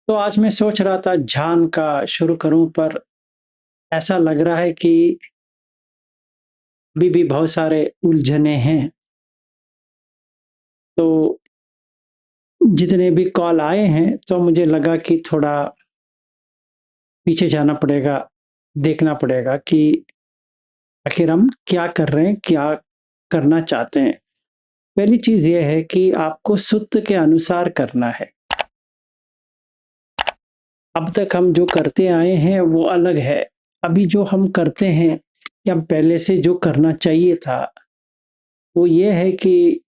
तो आज मैं सोच रहा था ध्यान का शुरू करूं, पर ऐसा लग रहा है कि अभी भी बहुत सारे उलझने हैं। तो जितने भी कॉल आए हैं तो मुझे लगा कि थोड़ा पीछे जाना पड़ेगा, देखना पड़ेगा कि आखिर हम क्या कर रहे हैं, क्या करना चाहते हैं। पहली चीज ये है कि आपको सूत्र के अनुसार करना है। अब तक हम जो करते आए हैं वो अलग है। अभी जो हम करते हैं या पहले से जो करना चाहिए था वो ये है कि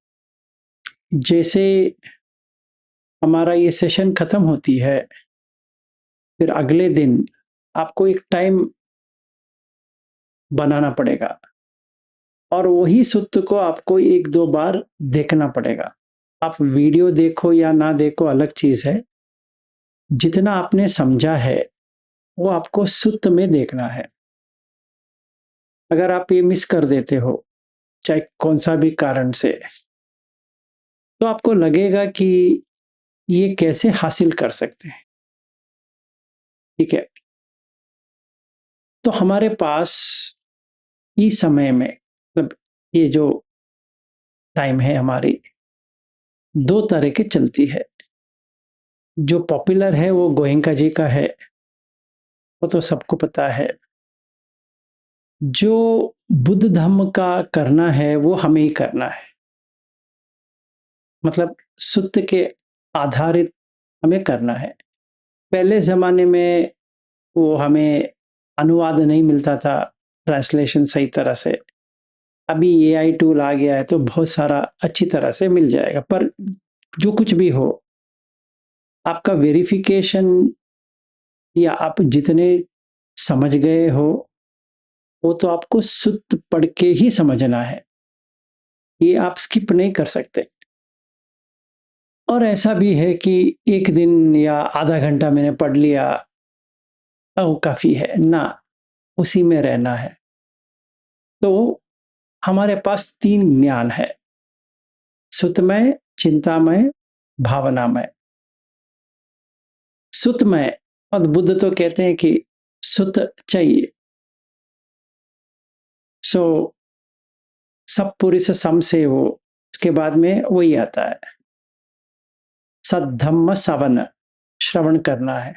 जैसे हमारा ये सेशन खत्म होती है, फिर अगले दिन आपको एक टाइम बनाना पड़ेगा और वही सूत्र को आपको एक दो बार देखना पड़ेगा। आप वीडियो देखो या ना देखो अलग चीज है। जितना आपने समझा है वो आपको सूत्र में देखना है। अगर आप ये मिस कर देते हो, चाहे कौन सा भी कारण से, तो आपको लगेगा कि ये कैसे हासिल कर सकते हैं। ठीक है। तो हमारे पास इस समय में मतलब ये जो टाइम है हमारी, दो तरह की चलती है। जो पॉपुलर है वो गोयनका जी का है, वो तो सबको पता है। जो बुद्ध धम्म का करना है वो हमें ही करना है। मतलब सूत्र के आधारित हमें करना है। पहले जमाने में वो हमें अनुवाद नहीं मिलता था, ट्रांसलेशन सही तरह से। अभी एआई टूल आ गया है तो बहुत सारा अच्छी तरह से मिल जाएगा। पर जो कुछ भी हो, आपका वेरिफिकेशन या आप जितने समझ गए हो वो तो आपको शुद्ध पढ़ के ही समझना है। ये आप स्किप नहीं कर सकते। और ऐसा भी है कि एक दिन या आधा घंटा मैंने पढ़ लिया, वो काफी है ना, उसी में रहना है। तो हमारे पास तीन ज्ञान है: सुतमय, चिंतामय, भावनामय। सुतमय, और बुद्ध तो कहते हैं कि सुत चाहिए। सो सब पूरी से सम से वो, उसके बाद में वही आता है सद्धम्म सवन, श्रवण करना है।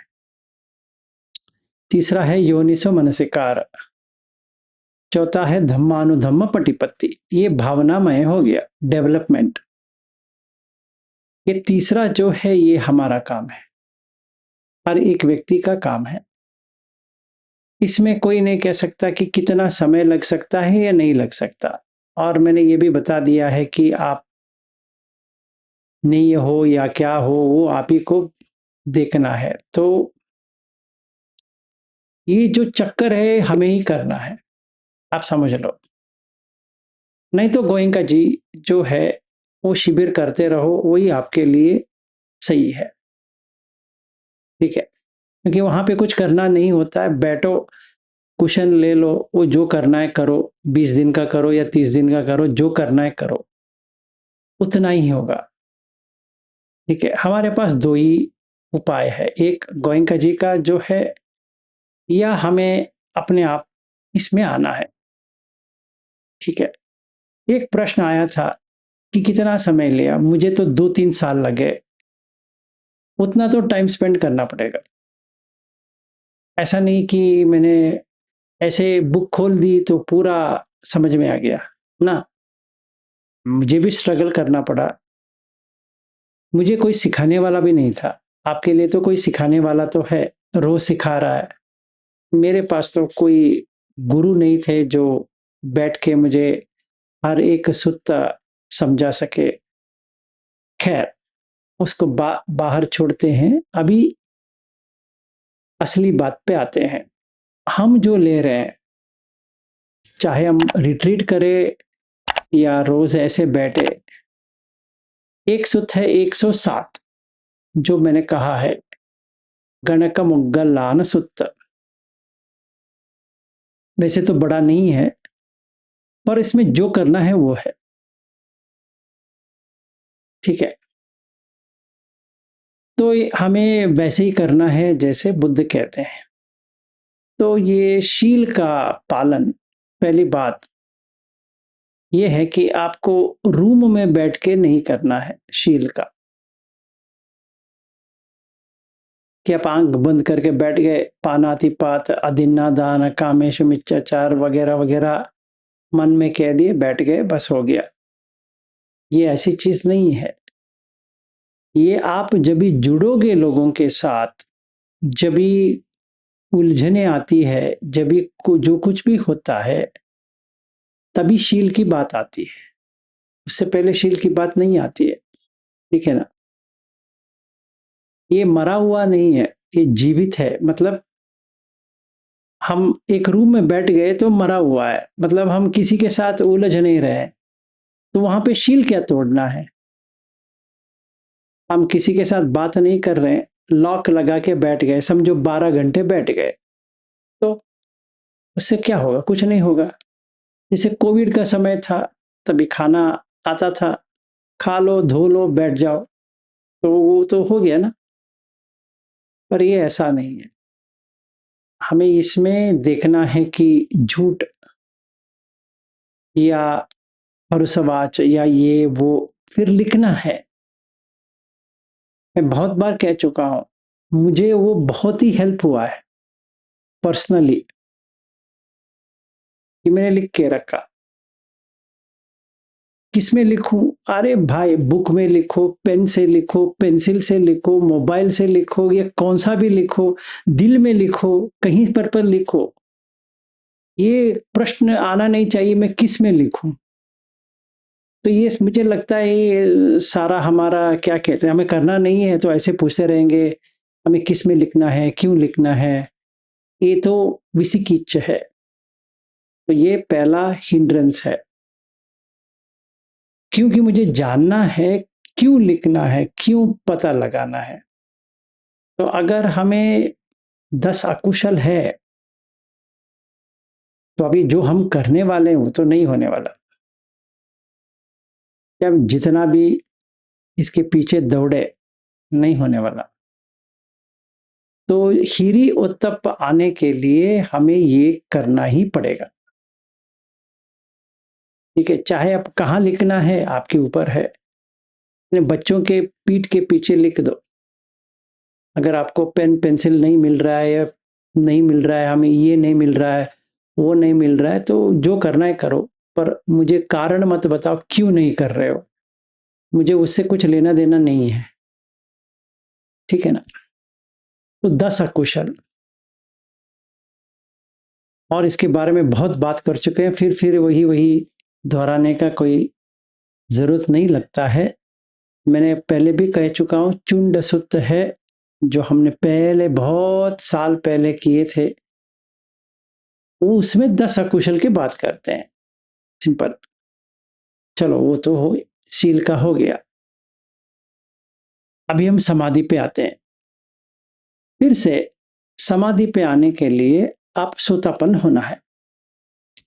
तीसरा है योनिसो मनसिकार। चौथा है धम्मानुधम्म पटिपत्ति। ये भावनामय हो गया, डेवलपमेंट। ये तीसरा जो है ये हमारा काम है, हर एक व्यक्ति का काम है। इसमें कोई नहीं कह सकता कि कितना समय लग सकता है या नहीं लग सकता। और मैंने ये भी बता दिया है कि आप नहीं हो या क्या हो वो आप ही को देखना है। तो ये जो चक्कर है हमें ही करना है, आप समझ लो। नहीं तो गोयनका जी जो है वो शिविर करते रहो, वही आपके लिए सही है। ठीक है। क्योंकि वहां पे कुछ करना नहीं होता है, बैठो, कुशन ले लो, वो जो करना है करो। 20 दिन का करो या 30 दिन का करो, जो करना है करो, उतना ही होगा। ठीक है। हमारे पास दो ही उपाय है, एक गोयनका जी का जो है, या हमें अपने आप इसमें आना है। ठीक है। एक प्रश्न आया था कि कितना समय लिया, मुझे तो 2-3 साल लगे। उतना तो टाइम स्पेंड करना पड़ेगा। ऐसा नहीं कि मैंने ऐसे बुक खोल दी तो पूरा समझ में आ गया ना। मुझे भी स्ट्रगल करना पड़ा। मुझे कोई सिखाने वाला भी नहीं था। आपके लिए तो कोई सिखाने वाला तो है, रोज सिखा रहा है। मेरे पास तो कोई गुरु नहीं थे जो बैठ के मुझे हर एक सूत्र समझा सके। खैर, उसको बाहर छोड़ते हैं। अभी असली बात पे आते हैं। हम जो ले रहे हैं, चाहे हम रिट्रीट करें या रोज ऐसे बैठे, एक सुत है 107, जो मैंने कहा है, गणक मुगलान सुत्त। वैसे तो बड़ा नहीं है, पर इसमें जो करना है वो है। ठीक है। तो हमें वैसे ही करना है जैसे बुद्ध कहते हैं। तो ये शील का पालन, पहली बात ये है कि आपको रूम में बैठ के नहीं करना है शील का। कि आप आँख बंद करके बैठ गए, पानातिपात, अदिन्नादान, कामेषु मिच्छाचार वगैरह-वगैरह मन में कह दिए, बैठ गए, बस हो गया। ये ऐसी चीज़ नहीं है। ये आप जब भी जुड़ोगे लोगों के साथ, जब भी उलझने आती है, जब भी जो कुछ भी होता है, तभी शील की बात आती है। उससे पहले शील की बात नहीं आती है। ठीक है ना? ये मरा हुआ नहीं है, ये जीवित है। मतलब हम एक रूम में बैठ गए तो मरा हुआ है, मतलब हम किसी के साथ उलझ नहीं रहे, तो वहां पे शील क्या तोड़ना है? हम किसी के साथ बात नहीं कर रहे हैं, लॉक लगा के बैठ गए, समझो 12 घंटे बैठ गए, तो उससे क्या होगा? कुछ नहीं होगा। जैसे कोविड का समय था, तभी खाना आता था, खा लो, धो लो, बैठ जाओ, तो वो तो हो गया ना। पर ये ऐसा नहीं है। हमें इसमें देखना है कि झूठ या भरोसावाच या ये वो फिर लिखना है। मैं बहुत बार कह चुका हूँ, मुझे वो बहुत ही हेल्प हुआ है पर्सनली, कि मैंने लिख के रखा। किसमें लिखूं? अरे भाई, बुक में लिखो, पेन से लिखो, पेंसिल से लिखो, मोबाइल से लिखो, या कौन सा भी लिखो, दिल में लिखो, कहीं पर लिखो। ये प्रश्न आना नहीं चाहिए मैं किस में लिखूं। तो ये मुझे लगता है ये सारा हमारा क्या कहते हैं, हमें करना नहीं है तो ऐसे पूछते रहेंगे हमें किस में लिखना है, क्यों लिखना है। ये तो विसिकिच है। तो ये पहला हिंड्रेंस है, क्योंकि मुझे जानना है क्यों लिखना है, क्यों पता लगाना है। तो अगर हमें 10 अकुशल है, तो अभी जो हम करने वाले हैं वो तो नहीं होने वाला। जब जितना भी इसके पीछे दौड़े, नहीं होने वाला। तो हीरी उत्तप आने के लिए हमें ये करना ही पड़ेगा। ठीक है, चाहे अब कहाँ लिखना है आपके ऊपर है। अपने बच्चों के पीठ के पीछे लिख दो। अगर आपको पेन पेंसिल नहीं मिल रहा है, या नहीं मिल रहा है, हमें ये नहीं मिल रहा है, वो नहीं मिल रहा है, तो जो करना है करो, पर मुझे कारण मत बताओ क्यों नहीं कर रहे हो। मुझे उससे कुछ लेना देना नहीं है। ठीक है ना? तो 10 अकुशल, और इसके बारे में बहुत बात कर चुके हैं, फिर वही वही दोहराने का कोई जरूरत नहीं लगता है। मैंने पहले भी कह चुका हूँ, चुंड सुत है, जो हमने पहले बहुत साल पहले किए थे, वो उसमें 10 अकुशल की बात करते हैं। सिंपल। चलो वो तो हो, शील का हो गया। अभी हम समाधि पे आते हैं। फिर से समाधि पे आने के लिए आप सोतापन होना है।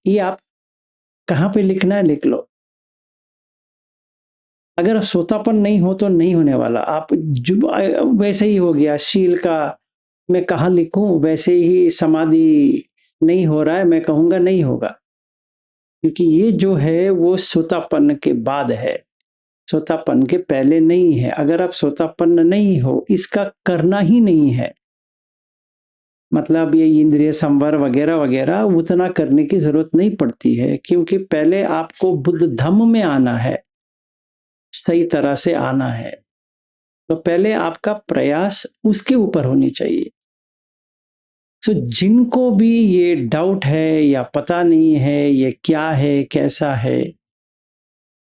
ये आप कहाँ पे लिखना है लिख लो। अगर सोतापन नहीं हो तो नहीं होने वाला। आप वैसे ही हो गया शील का, मैं कहाँ लिखूं, वैसे ही समाधि नहीं हो रहा है, मैं कहूंगा नहीं होगा। क्योंकि ये जो है वो सोतापन के बाद है, सोतापन के पहले नहीं है। अगर आप सोतापन्न नहीं हो, इसका करना ही नहीं है, मतलब ये इंद्रिय संवर वगैरह वगैरह उतना करने की जरूरत नहीं पड़ती है, क्योंकि पहले आपको बुद्ध धम्म में आना है, सही तरह से आना है। तो पहले आपका प्रयास उसके ऊपर होनी चाहिए। तो जिनको भी ये डाउट है या पता नहीं है ये क्या है कैसा है,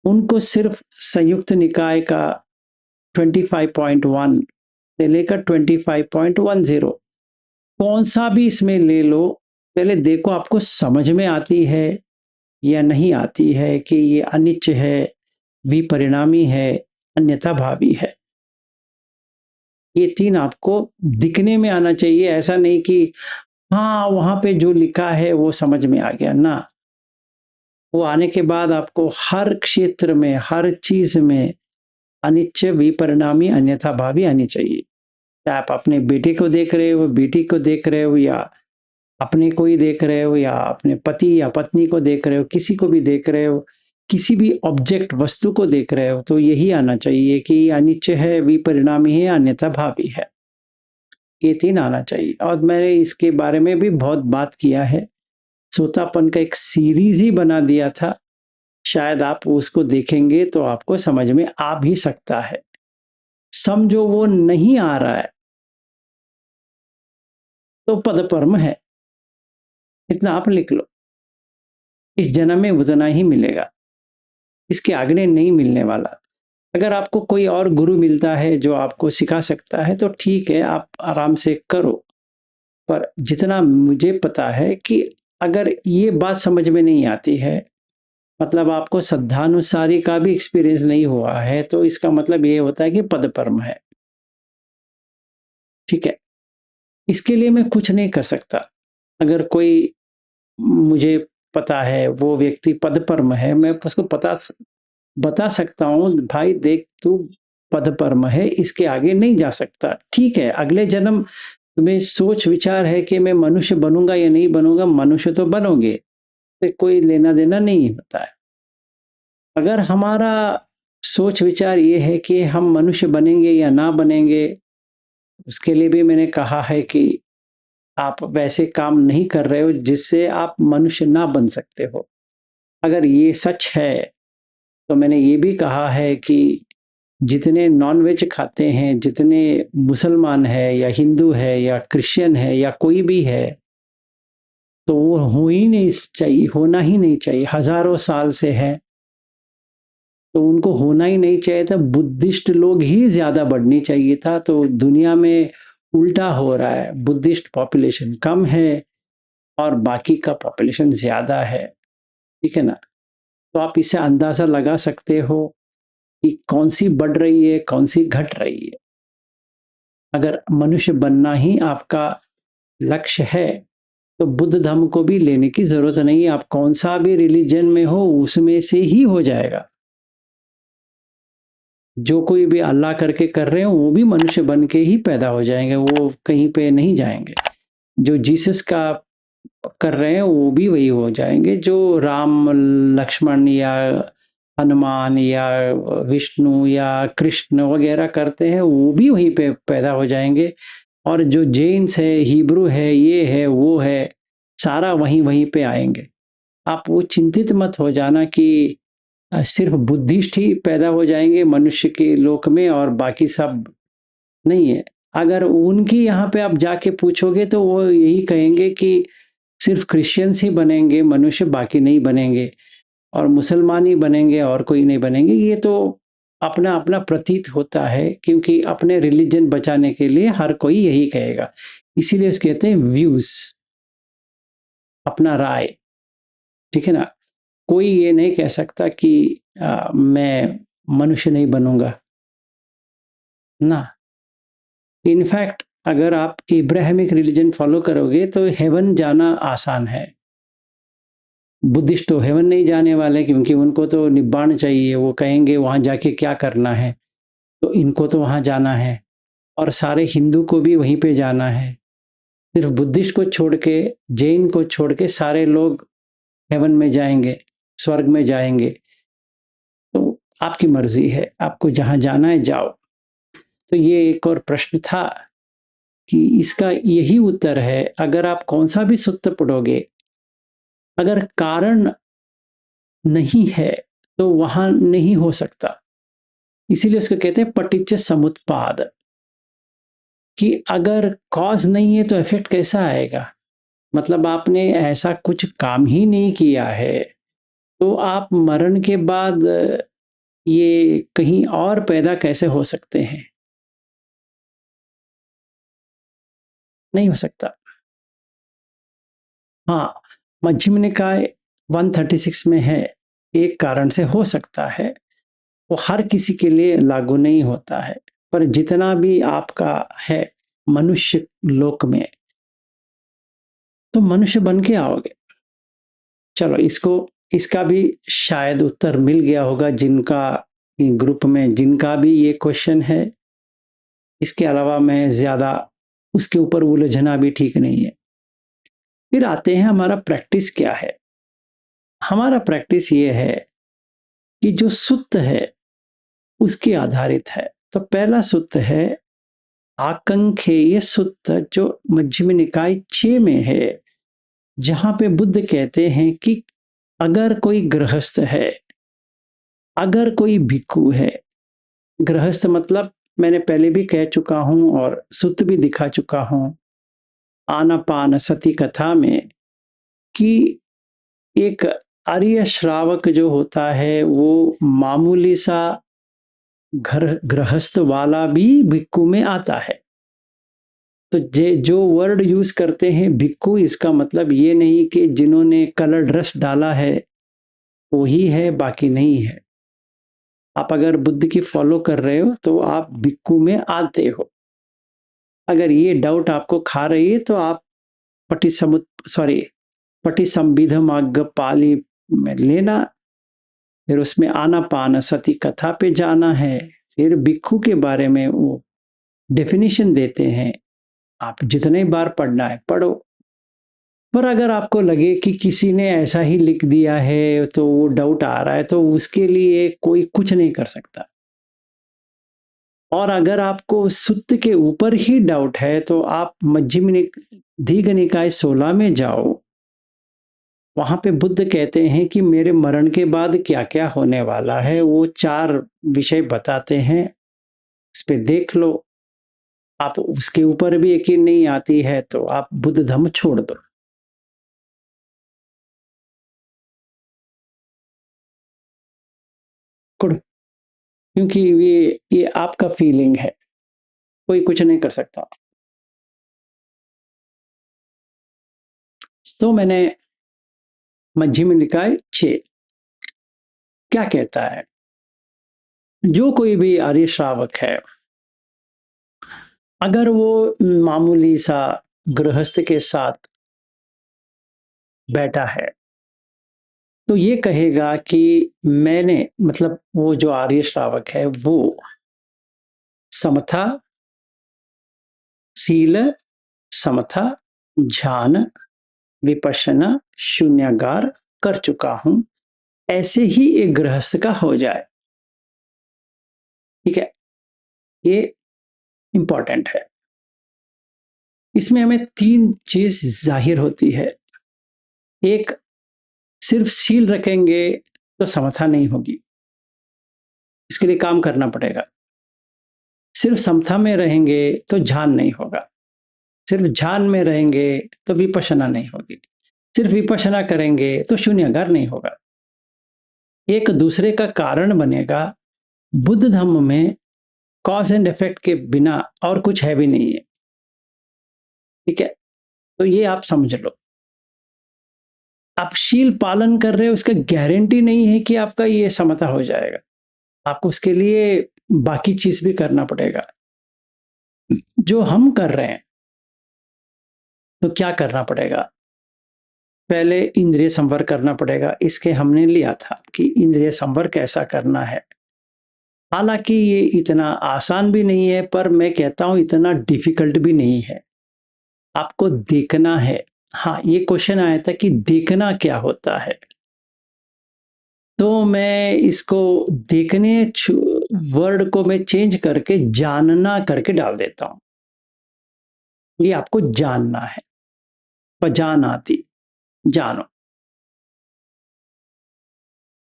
उनको सिर्फ संयुक्त निकाय का 25.1 से लेकर 25.10 कौन सा भी इसमें ले लो, पहले देखो आपको समझ में आती है या नहीं आती है, कि ये अनिच्च है, विपरिणामी है, अन्यथा भावी है। ये 3 आपको दिखने में आना चाहिए। ऐसा नहीं कि हाँ वहां पे जो लिखा है वो समझ में आ गया ना। वो आने के बाद आपको हर क्षेत्र में, हर चीज में अनिच्च, विपरिणामी, अन्यथा भावी आनी चाहिए। चाहे आप अपने बेटे को देख रहे हो, बेटी को देख रहे हो, या अपने को ही देख रहे हो, या अपने पति या पत्नी को देख रहे हो, किसी को भी देख रहे हो, किसी भी ऑब्जेक्ट वस्तु को देख रहे हो, तो यही आना चाहिए कि अनिच्य है, विपरिणामी है, अन्यथा भावी है। ये 3 आना चाहिए। और मैंने इसके बारे में भी बहुत बात किया है। सोतापन का एक सीरीज़ ही बना दिया था। शायद आप उसको देखेंगे तो आपको समझ में आ भी सकता है। समझो वो नहीं आ रहा है, तो पदपर्म है। इतना आप लिख लो। इस जन्म में उतना ही मिलेगा। इसके आगे नहीं मिलने वाला। अगर आपको कोई और गुरु मिलता है जो आपको सिखा सकता है तो ठीक है, आप आराम से करो। पर जितना मुझे पता है कि अगर ये बात समझ में नहीं आती है, मतलब आपको श्रद्धानुसारी का भी एक्सपीरियंस नहीं हुआ है, तो इसका मतलब ये होता है कि पदपर्म है। ठीक है? इसके लिए मैं कुछ नहीं कर सकता। अगर कोई मुझे पता है वो व्यक्ति पदपर्म है, मैं उसको बता सकता हूँ, भाई देख तू पदपर्म है, इसके आगे नहीं जा सकता। ठीक है, अगले जन्म तुम्हें सोच विचार है कि मैं मनुष्य बनूंगा या नहीं बनूंगा, मनुष्य तो बनोगे, तो कोई लेना देना नहीं होता है। अगर हमारा सोच विचार ये है कि हम मनुष्य बनेंगे या ना बनेंगे, उसके लिए भी मैंने कहा है कि आप वैसे काम नहीं कर रहे हो जिससे आप मनुष्य ना बन सकते हो। अगर ये सच है, तो मैंने ये भी कहा है कि जितने नॉन-वेज खाते हैं, जितने मुसलमान है या हिंदू है या क्रिश्चियन है या कोई भी है, तो वो हो ही नहीं चाहिए, होना ही नहीं चाहिए। हज़ारों साल से है, तो उनको होना ही नहीं चाहिए था। बुद्धिस्ट लोग ही ज़्यादा बढ़नी चाहिए था, तो दुनिया में उल्टा हो रहा है। बुद्धिस्ट पॉपुलेशन कम है और बाकी का पॉपुलेशन ज़्यादा है। ठीक है ना? तो आप इससे अंदाज़ा लगा सकते हो कि कौन-सी बढ़ रही है, कौन-सी घट रही है। अगर मनुष्य बनना ही आपका लक्ष्य है, तो बुद्ध धर्म को भी लेने की ज़रूरत नहीं है। आप कौन-सा भी रिलिजन में हो, उसमें से ही हो जाएगा। जो कोई भी अल्लाह करके कर रहे हो, वो भी मनुष्य बन के ही पैदा हो जाएँगे, वो कहीं पे नहीं जाएँगे। जो जीसस का कर रहे हैं, वो भी वही हो जाएँगे, जो राम, लक्ष्मण या हनुमान या विष्णु या कृष्ण वगैरह करते हैं, वो भी वहीं पे पैदा हो जाएँगे। और जो जेन्स है, हिब्रू है, ये है, वो है, सारा वहीं-वहीं पे आएँगे। आप वो चिंतित मत हो जाना कि सिर्फ़ बुद्धिस्ट ही पैदा हो जाएँगे मनुष्य के लोक में और बाकी सब नहीं है। अगर उनकी यहाँ पे आप जाके पूछोगे तो वो यही कहेंगे कि सिर्फ़ क्रिश्चियंस ही बनेंगे मनुष्य, बाकी नहीं बनेंगे, और मुसलमान ही बनेंगे और कोई नहीं बनेंगे। ये तो अपना-अपना प्रतीत होता है, क्योंकि अपने रिलिजन बचाने के लिए हर कोई यही कहेगा। इसीलिए उसको कहते हैं व्यूज़, अपना राय, ठीक है ना? कोई ये नहीं कह सकता कि मैं मनुष्य नहीं बनूँगा, ना। इनफैक्ट अगर आप इब्राहिमिक रिलिजन फ़ॉलो करोगे तो हेवन जाना आसान है। बुद्धिस्ट तो हेवन नहीं जाने वाले, क्योंकि उनको तो निब्बाण चाहिए, वो कहेंगे वहाँ जाके क्या करना है, तो इनको तो वहाँ जाना है। और सारे हिंदू को भी वहीं पे जाना है। सिर्फ़ बुद्धिस्ट को छोड़ के, जैन को छोड़ के सारे लोग हेवन में जाएँगे, स्वर्ग में जाएँगे। तो आपकी मर्ज़ी है, आपको जहाँ जाना है जाओ। तो ये एक और प्रश्न था कि इसका यही उत्तर है, अगर आप कौन-सा भी सूत्र पढ़ोगे, अगर कारण नहीं है, तो वहाँ नहीं हो सकता। इसीलिए उसको कहते हैं पटिच्च समुत्पाद, कि अगर कॉज़ नहीं है तो इफ़ेक्ट कैसा आएगा? मतलब आपने ऐसा कुछ काम ही नहीं किया है, तो आप मरण के बाद ये कहीं और पैदा कैसे हो सकते हैं? नहीं हो सकता। हाँ, मध्यम निकाय 136 में है, एक कारण से हो सकता है, वो हर किसी के लिए लागू नहीं होता है। पर जितना भी आपका है मनुष्य लोक में, तो मनुष्य बन के आओगे। चलो इसका भी शायद उत्तर मिल गया होगा जिनका ग्रुप में जिनका भी ये क्वेश्चन है। इसके अलावा मैं ज़्यादा उसके ऊपर उलझना भी ठीक नहीं है। फिर आते हैं हमारा प्रैक्टिस क्या है? हमारा प्रैक्टिस ये है कि जो सुत्त है उसके आधारित है। तो पहला सुत्त है आकांक्षेय सुत्त, जो मध्यम निकाय 6 में है, जहां पे बुद्ध कहते हैं कि अगर कोई गृहस्थ है, अगर कोई भिक्षु है, गृहस्थ मतलब मैंने पहले भी कह चुका हूं और सुत्त भी दिखा चुका हूं आनापान सती कथा में कि एक आर्य श्रावक जो होता है वो मामूली सा घर गृहस्थ वाला भी भिक्षु में आता है। तो जो वर्ड यूज करते हैं भिक्षु, इसका मतलब ये नहीं कि जिन्होंने कलर ड्रेस डाला है वो ही है, बाकी नहीं है। आप अगर बुद्ध की फॉलो कर रहे हो तो आप भिक्षु में आते हो। अगर ये डाउट आपको खा रही है तो आप पटिसंभिदमार्ग पाली में लेना, फिर उसमें आनापान सती कथा पे जाना है, फिर भिक्षु के बारे में वो डेफिनेशन देते हैं। आप जितने बार पढ़ना है पढ़ो। पर अगर आपको लगे कि किसी ने ऐसा ही लिख दिया है तो वो डाउट आ रहा है, तो उसके लिए कोई कुछ नहीं कर सकता। और अगर आपको सुत्त के ऊपर ही डाउट है तो आप दीघ निकाय 16 में जाओ। वहां पे बुद्ध कहते हैं कि मेरे मरण के बाद क्या क्या होने वाला है, वो 4 विषय बताते हैं। इस पे देख लो। आप उसके ऊपर भी यकीन नहीं आती है तो आप बुद्ध धर्म छोड़ दो। क्योंकि ये आपका फीलिंग है, कोई कुछ नहीं कर सकता। तो मैंने मध्यम निकाय 6 क्या कहता है, जो कोई भी आर्य श्रावक है, अगर वो मामूली सा गृहस्थ के साथ बैठा है तो ये कहेगा कि मैंने, मतलब वो जो आर्य श्रावक है वो समथा, शील, समथा, ध्यान, विपश्यना, शून्यागार कर चुका हूं, ऐसे ही एक गृहस्थ का हो जाए। ठीक है, ये इंपॉर्टेंट है। इसमें हमें 3 चीज जाहिर होती है। एक, सिर्फ शील रखेंगे तो समता नहीं होगी, इसके लिए काम करना पड़ेगा। सिर्फ समता में रहेंगे तो ध्यान नहीं होगा, सिर्फ ध्यान में रहेंगे तो विपश्यना नहीं होगी, सिर्फ विपश्यना करेंगे तो शून्यागार नहीं होगा। एक दूसरे का कारण बनेगा। बुद्ध धर्म में कॉज एंड इफेक्ट के बिना और कुछ है भी नहीं है। ठीक है, तो ये आप समझ लो। आप शील पालन कर रहे हो, उसका गारंटी नहीं है कि आपका ये समता हो जाएगा। आपको उसके लिए बाकी चीज भी करना पड़ेगा। जो हम कर रहे हैं, तो क्या करना पड़ेगा? पहले इंद्रिय संवर करना पड़ेगा। इसके हमने लिया था कि इंद्रिय संवर कैसा करना है। हालांकि ये इतना आसान भी नहीं है, पर मैं कहता हूं इतना डिफिकल्ट भी नहीं है। आपको देखना है। हाँ, ये क्वेश्चन आया था कि देखना क्या होता है, तो मैं इसको देखने वर्ड को मैं चेंज करके जानना करके डाल देता हूं। ये आपको जानना है, पहचान आती, जानो।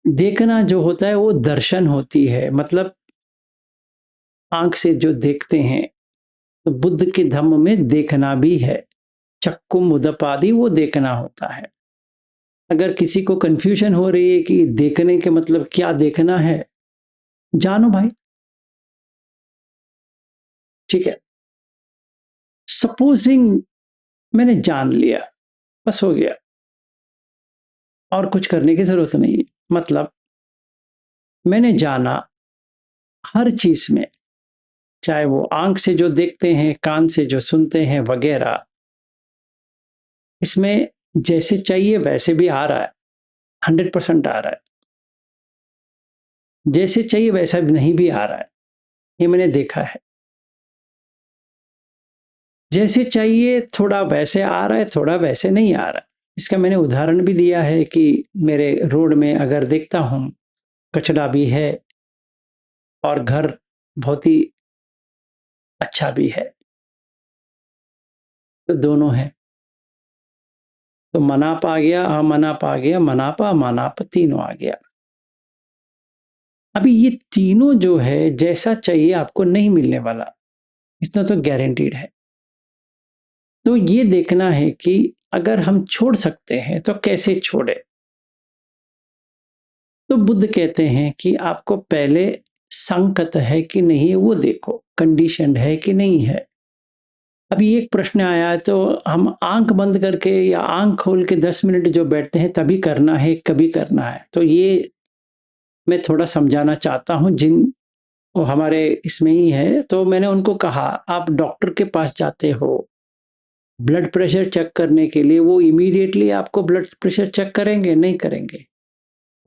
देखना जो होता है वो दर्शन होती है, मतलब आंख से जो देखते हैं। तो बुद्ध के धम्म में देखना भी है, चक्कुम उदपादि, वो देखना होता है। अगर किसी को कंफ्यूजन हो रही है कि देखने के मतलब क्या देखना है, जानो भाई। ठीक है, सपोजिंग मैंने जान लिया, बस हो गया, और कुछ करने की जरूरत नहीं है। मतलब मैंने जाना हर चीज में, चाहे वो आंख से जो देखते हैं, कान से जो सुनते हैं वगैरह, इसमें जैसे चाहिए वैसे भी आ रहा है, 100% आ रहा है। जैसे चाहिए वैसा नहीं भी आ रहा है, ये मैंने देखा है। जैसे चाहिए थोड़ा वैसे आ रहा है, थोड़ा वैसे नहीं आ रहा है। इसका मैंने उदाहरण भी दिया है कि मेरे रोड में अगर देखता हूँ, कचरा भी है और घर बहुत ही अच्छा भी है, तो दोनों हैं। तो मनाप आ गया, अमनाप आ गया, मनाप अमनाप तीनों आ गया। अभी ये तीनों जो है, जैसा चाहिए आपको नहीं मिलने वाला, इतना तो गारंटीड है। तो ये देखना है कि अगर हम छोड़ सकते हैं तो कैसे छोड़े। तो बुद्ध कहते हैं कि आपको पहले संकत है कि नहीं है वो देखो, कंडीशन है कि नहीं है। अभी एक प्रश्न आया है तो हम आंख बंद करके या आंख खोल के 10 मिनट जो बैठते हैं तभी करना है, कभी करना है। तो ये मैं थोड़ा समझाना चाहता हूँ जिन वो हमारे इसमें ही है। तो मैंने उनको कहा आप डॉक्टर के पास जाते हो ब्लड प्रेशर चेक करने के लिए, वो इमीडिएटली आपको ब्लड प्रेशर चेक करेंगे? नहीं करेंगे।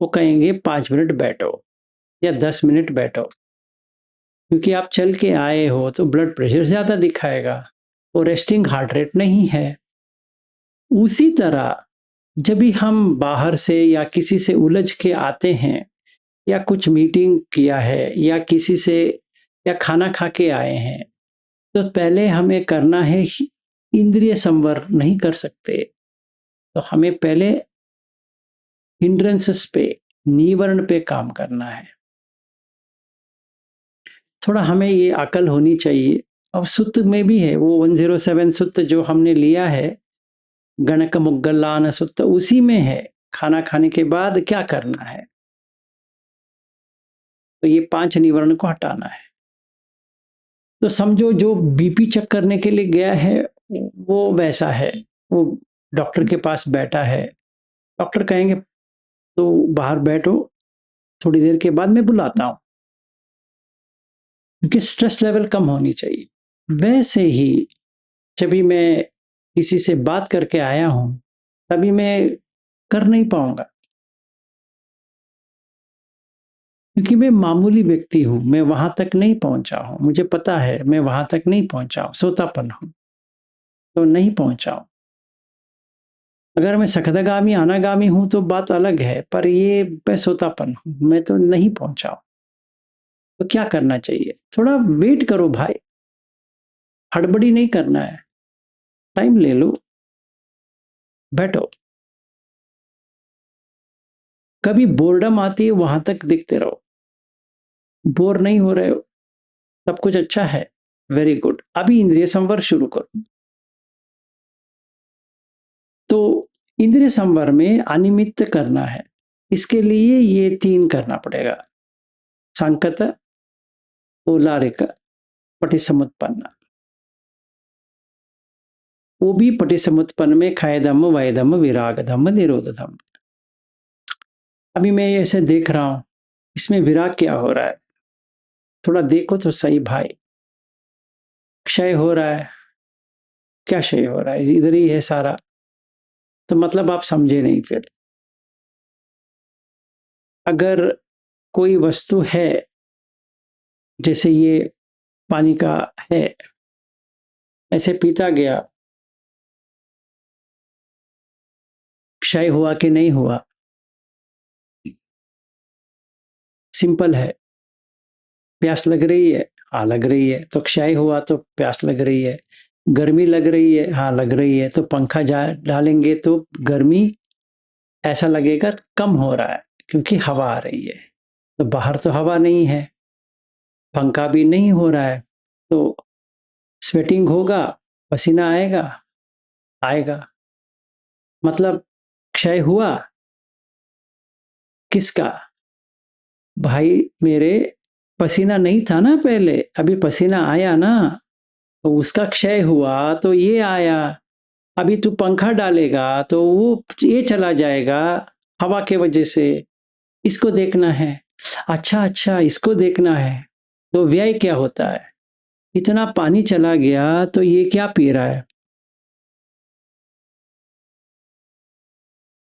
वो कहेंगे 5 मिनट बैठो या 10 मिनट बैठो, क्योंकि आप चल के आए हो तो ब्लड प्रेशर ज़्यादा दिखाएगा, वो रेस्टिंग हार्ट रेट नहीं है। उसी तरह जब भी हम बाहर से या किसी से उलझ के आते हैं या कुछ मीटिंग किया है या किसी से या खाना खा के आए हैं, तो पहले हमें करना है इंद्रिय संवर नहीं कर सकते, तो हमें पहले हिंड्रेंसेस पे, निवरण पे काम करना है। थोड़ा हमें ये अकल होनी चाहिए। और सुत्त में भी है वो 107 सुत्त जो हमने लिया है, गणक मुग्गलान सुत्त, उसी में है खाना खाने के बाद क्या करना है। तो ये 5 निवरण को हटाना है। तो समझो जो बीपी चेक करने के लिए गया है वो वैसा है, वो डॉक्टर के पास बैठा है, डॉक्टर कहेंगे तो बाहर बैठो, थोड़ी देर के बाद मैं बुलाता हूँ, क्योंकि स्ट्रेस लेवल कम होनी चाहिए। वैसे ही जब भी मैं किसी से बात करके आया हूँ तभी मैं कर नहीं पाऊंगा, क्योंकि मैं मामूली व्यक्ति हूँ, मैं वहां तक नहीं पहुंचा हूँ, मुझे पता है मैं वहां तक नहीं पहुंचा हूँ, सोतापन हूँ तो नहीं पहुंचा हूँ। अगर मैं सखदागामी अनागामी हूँ तो बात अलग है, पर ये मैं सोतापन हूँ, मैं तो नहीं पहुंचा हूँ। तो क्या करना चाहिए? थोड़ा वेट करो भाई, हड़बड़ी नहीं करना है, टाइम ले लो, बैठो। कभी बोर्डम आती है वहां तक दिखते रहो, बोर नहीं हो रहे हो, सब कुछ अच्छा है, वेरी गुड। अभी इंद्रिय संवर शुरू करो। तो इंद्रिय संवर में अनिमित्त करना है, इसके लिए ये 3 करना पड़ेगा, संकत, ओलारिक, पटिसमुत्पन्न। वो भी पटिसमुत्पन्न में खयदम वैदम विरागधम निरोधधम। अभी मैं ऐसे देख रहा हूं, इसमें विराग क्या हो रहा है, थोड़ा देखो तो सही भाई। क्षय हो रहा है, क्या क्षय हो रहा है, इधर ही है सारा। तो मतलब आप समझे नहीं। फिर अगर कोई वस्तु है, जैसे ये पानी का है, ऐसे पीता गया, क्षय हुआ कि नहीं हुआ? सिंपल है। प्यास लग रही है, हाँ लग रही है, तो क्षय हुआ तो प्यास लग रही है। गर्मी लग रही है, हाँ लग रही है, तो पंखा डालेंगे तो गर्मी ऐसा लगेगा कम हो रहा है, क्योंकि हवा आ रही है। तो बाहर तो हवा नहीं है, पंखा भी नहीं हो रहा है, तो स्वेटिंग होगा, पसीना आएगा, आएगा। मतलब क्षय हुआ किसका? भाई मेरे, पसीना नहीं था ना पहले, अभी पसीना आया ना, तो उसका क्षय हुआ तो ये आया। अभी तू पंखा डालेगा तो वो ये चला जाएगा हवा के वजह से। इसको देखना है। अच्छा अच्छा, इसको देखना है। तो व्यय क्या होता है? इतना पानी चला गया तो ये क्या पी रहा है?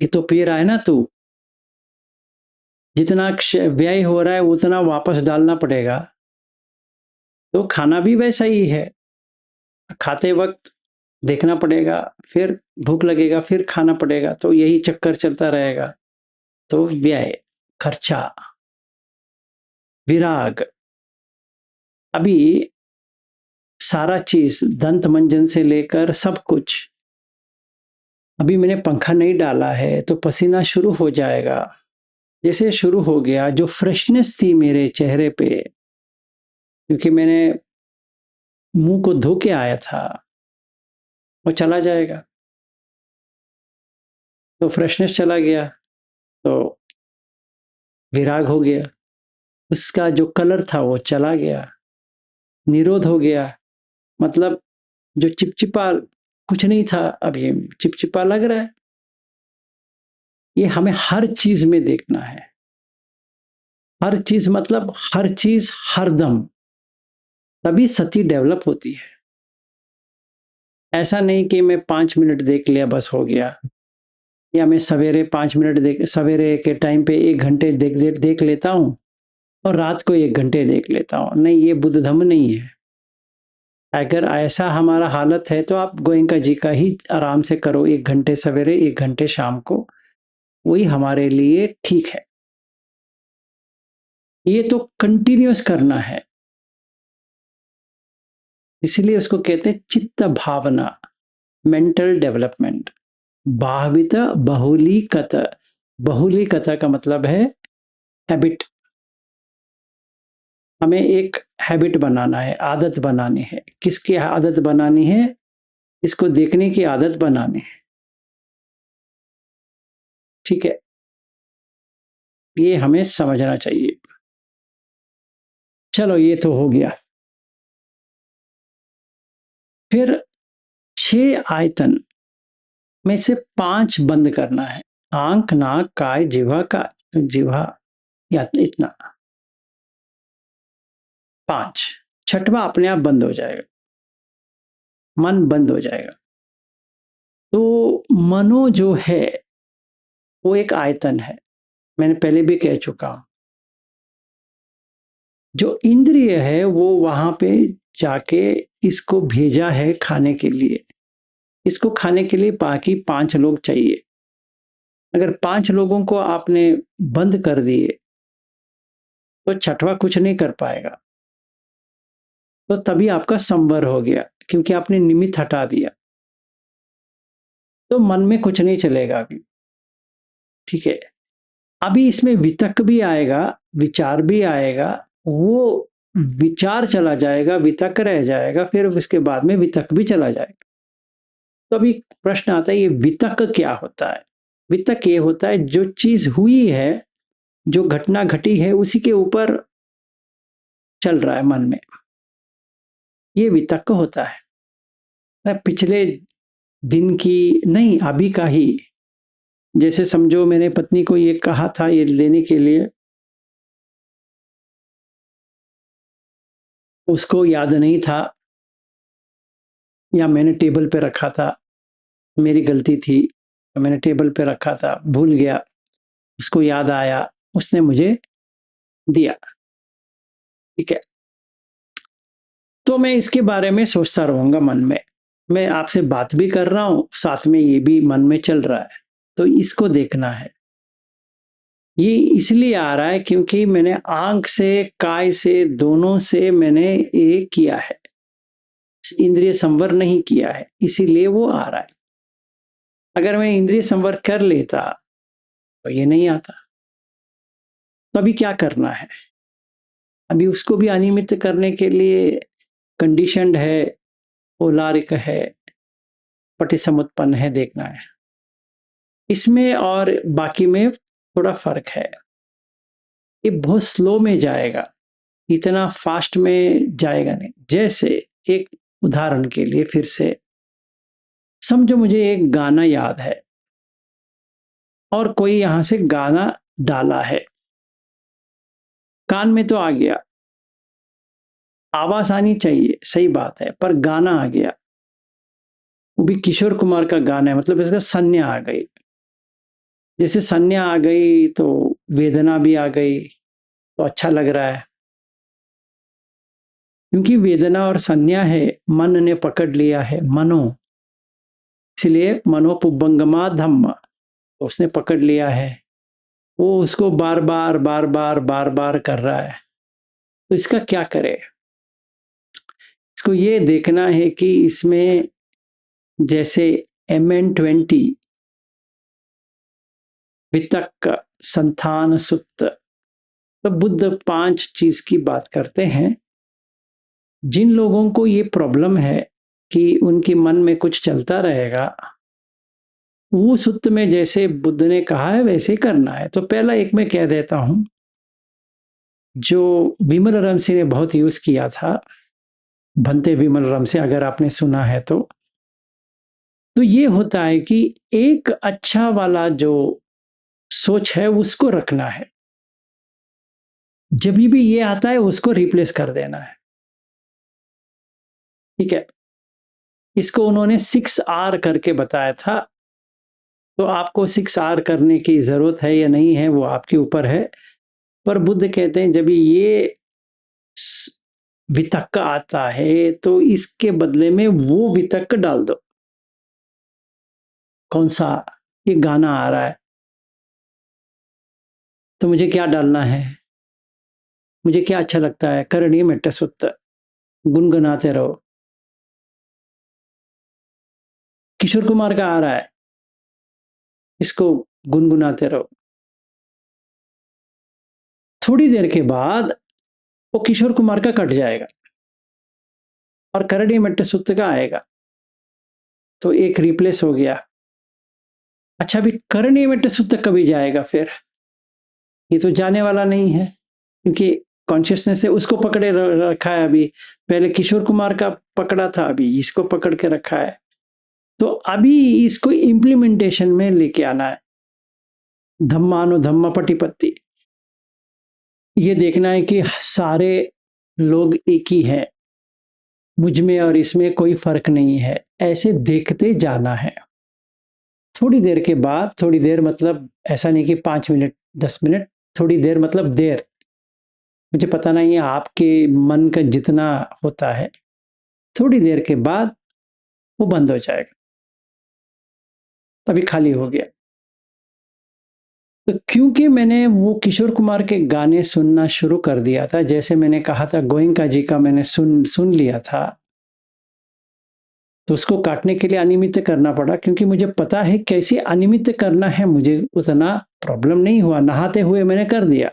ये तो पी रहा है ना तू। जितना व्यय हो रहा है उतना वापस डालना पड़ेगा। तो खाना भी वैसा ही है। खाते वक़्त देखना पड़ेगा, फिर भूख लगेगा, फिर खाना पड़ेगा, तो यही चक्कर चलता रहेगा। तो व्यय, खर्चा, विराग, अभी सारा चीज़ दंत मंजन से लेकर सब कुछ, अभी मैंने पंखा नहीं डाला है तो पसीना शुरू हो जाएगा। जैसे शुरू हो गया, जो फ्रेशनेस थी मेरे चेहरे पे, क्योंकि मैंने मुँह को धो के आया था, वो चला जाएगा। तो फ्रेशनेस चला गया, तो विराग हो गया। उसका जो कलर था वो चला गया, निरोध हो गया। मतलब जो चिपचिपा कुछ नहीं था, अब ये चिपचिपा लग रहा है। ये हमें हर चीज़ में देखना है। हर चीज़ मतलब हर चीज़ हरदम, तभी सती डेवलप होती है। ऐसा नहीं कि मैं 5 मिनट देख लिया बस हो गया, या मैं सवेरे 5 मिनट देख, सवेरे के टाइम पे 1 घंटे देख लेता हूँ और रात को 1 घंटे देख लेता हूँ। नहीं, ये बुद्ध धम्म नहीं है। अगर ऐसा हमारा हालत है तो आप गोयंका जी का ही आराम से करो, 1 घंटे सवेरे, 1 घंटे शाम को, वही हमारे लिए ठीक है। ये तो कंटिन्यूअस करना है। इसलिए उसको कहते हैं चित्त भावना, मेंटल डेवलपमेंट। भावित बहुलीकत, बहुलीकत का मतलब है हैबिट। हमें एक हैबिट बनाना है, आदत बनानी है। किसकी आदत बनानी है? इसको देखने की आदत बनानी है। ठीक है, ये हमें समझना चाहिए। चलो, ये तो हो गया। फिर 6 आयतन में से 5 बंद करना है। आंख, नाक, काय, जिह्वा या इतना 5। छठवां अपने आप बंद हो जाएगा, मन बंद हो जाएगा। तो मनो जो है वो एक आयतन है, मैंने पहले भी कह चुका हूं। जो इंद्रिय है वो वहां पे जाके इसको भेजा है खाने के लिए। इसको खाने के लिए बाकी 5 लोग चाहिए। अगर 5 लोगों को आपने बंद कर दिए तो छठवा कुछ नहीं कर पाएगा। तो तभी आपका संवर हो गया, क्योंकि आपने निमित्त हटा दिया। तो मन में कुछ नहीं चलेगा अभी। ठीक है, अभी इसमें वितक भी आएगा, विचार भी आएगा। वो विचार चला जाएगा, वितक रह जाएगा, फिर उसके बाद में वितक भी चला जाएगा। तो अभी प्रश्न आता है, ये वितक क्या होता है? वितक ये होता है जो चीज हुई है, जो घटना घटी है, उसी के ऊपर चल रहा है मन में, ये वितक होता है। पिछले दिन की नहीं, अभी का ही। जैसे समझो मैंने पत्नी को ये कहा था ये लेने के लिए, उसको याद नहीं था, या मैंने टेबल पे रखा था, मेरी गलती थी, मैंने टेबल पे रखा था, भूल गया, उसको याद आया, उसने मुझे दिया। ठीक है, तो मैं इसके बारे में सोचता रहूंगा मन में। मैं आपसे बात भी कर रहा हूं, साथ में ये भी मन में चल रहा है। तो इसको देखना है। ये इसलिए आ रहा है क्योंकि मैंने आंख से, काय से, दोनों से मैंने ये किया है, इंद्रिय संवर नहीं किया है, इसीलिए वो आ रहा है। अगर मैं इंद्रिय संवर कर लेता तो ये नहीं आता। तो अभी क्या करना है? अभी उसको भी अनियमित करने के लिए कंडीशनड है, ओलारिक है, पटिसमुत्पन्न है, देखना है। इसमें और बाकी में थोड़ा फर्क है। ये बहुत स्लो में जाएगा, इतना फास्ट में जाएगा नहीं। जैसे एक उदाहरण के लिए फिर से समझो, मुझे एक गाना याद है और कोई यहां से गाना डाला है, कान में तो आ गया, आवाज आनी चाहिए, सही बात है, पर गाना आ गया। वो भी किशोर कुमार का गाना है, मतलब इसका संज्ञा आ गई। जैसे संज्ञा आ गई तो वेदना भी आ गई, तो अच्छा लग रहा है। क्योंकि वेदना और संज्ञा है, मन ने पकड़ लिया है, मनो, इसलिए मनोपुब्बंगमा धम्म, उसने पकड़ लिया है, वो उसको बार बार बार बार बार बार कर रहा है। तो इसका क्या करे? इसको ये देखना है कि इसमें जैसे MN20 वितक्क, संतान, सुत्त, तो बुद्ध 5 चीज की बात करते हैं। जिन लोगों को ये प्रॉब्लम है कि उनके मन में कुछ चलता रहेगा, वो सुत्त में जैसे बुद्ध ने कहा है वैसे करना है। तो पहला एक मैं कह देता हूं, जो विमल रमसी ने बहुत यूज किया था, भंते विमल रमसी, अगर आपने सुना है तो ये होता है कि एक अच्छा वाला जो सोच है उसको रखना है, जब भी ये आता है उसको रिप्लेस कर देना है। ठीक है, इसको उन्होंने 6R करके बताया था। तो आपको 6R करने की जरूरत है या नहीं है वो आपके ऊपर है, पर बुद्ध कहते हैं जब ये वितक्क आता है तो इसके बदले में वो वितक्क डाल दो। कौन सा? ये गाना आ रहा है तो मुझे क्या डालना है? मुझे क्या अच्छा लगता है? करणी मेट्टे सुत्त, गुनगुनाते रहो। किशोर कुमार का आ रहा है, इसको गुनगुनाते रहो। थोड़ी देर के बाद वो किशोर कुमार का कट जाएगा और करणी मेट्टे सुत्त का आएगा, तो एक रिप्लेस हो गया। अच्छा, अभी करणी मेट्टे सुत्त कभी जाएगा फिर? ये तो जाने वाला नहीं है, क्योंकि कॉन्शियसनेस से उसको पकड़े रखा है। अभी पहले किशोर कुमार का पकड़ा था, अभी इसको पकड़ के रखा है। तो अभी इसको इम्प्लीमेंटेशन में लेके आना है। धम्मानु धम्म पटिपत्ति, ये देखना है कि सारे लोग एक ही हैं, मुझ में और इसमें कोई फर्क नहीं है, ऐसे देखते जाना है। थोड़ी देर के बाद, थोड़ी देर मतलब ऐसा नहीं कि 5 मिनट 10 मिनट, थोड़ी देर मतलब देर, मुझे पता नहीं है आपके मन का जितना होता है, थोड़ी देर के बाद वो बंद हो जाएगा, तभी खाली हो गया। तो क्योंकि मैंने वो किशोर कुमार के गाने सुनना शुरू कर दिया था, जैसे मैंने कहा था गोयंका जी का मैंने सुन लिया था, तो उसको काटने के लिए अनियमित करना पड़ा, क्योंकि मुझे पता है कैसे अनियमित करना है, मुझे उतना प्रॉब्लम नहीं हुआ, नहाते हुए मैंने कर दिया।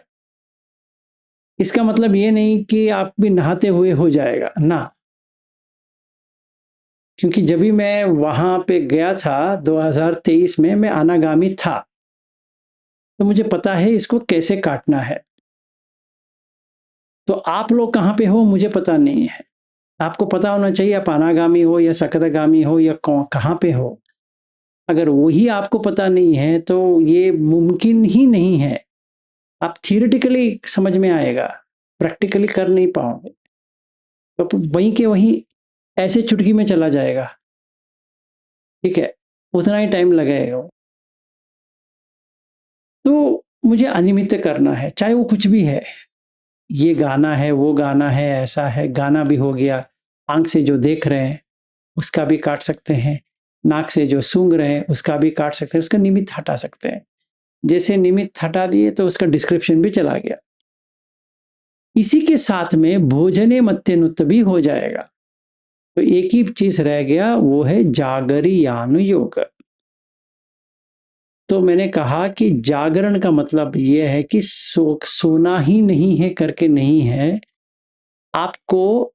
इसका मतलब ये नहीं कि आप भी नहाते हुए हो जाएगा ना, क्योंकि जब भी मैं वहां पे गया था 2023 में, मैं अनागामी था, तो मुझे पता है इसको कैसे काटना है। तो आप लोग कहाँ पे हो मुझे पता नहीं है, आपको पता होना चाहिए आप अनागामी हो या सकतगामी हो या कहाँ पे हो। अगर वही आपको पता नहीं है तो ये मुमकिन ही नहीं है। आप थियोरेटिकली समझ में आएगा, प्रैक्टिकली कर नहीं पाओगे, तो वहीं के वहीं ऐसे चुटकी में चला जाएगा। ठीक है, उतना ही टाइम लगेगा। तो मुझे अनियमित करना है, चाहे वो कुछ भी है, ये गाना है, वो गाना है, ऐसा है, गाना भी हो गया, आंख से जो देख रहे हैं उसका भी काट सकते हैं, नाक से जो सूंघ रहे हैं उसका भी काट सकते हैं, उसका निमित्त हटा सकते हैं। जैसे निमित्त हटा दिए तो उसका डिस्क्रिप्शन भी चला गया। इसी के साथ में भोजने मत्यनुत भी हो जाएगा। तो एक ही चीज रह गया, वो है जागरियानु योग। तो मैंने कहा कि जागरण का मतलब यह है कि सोना ही नहीं है करके नहीं है, आपको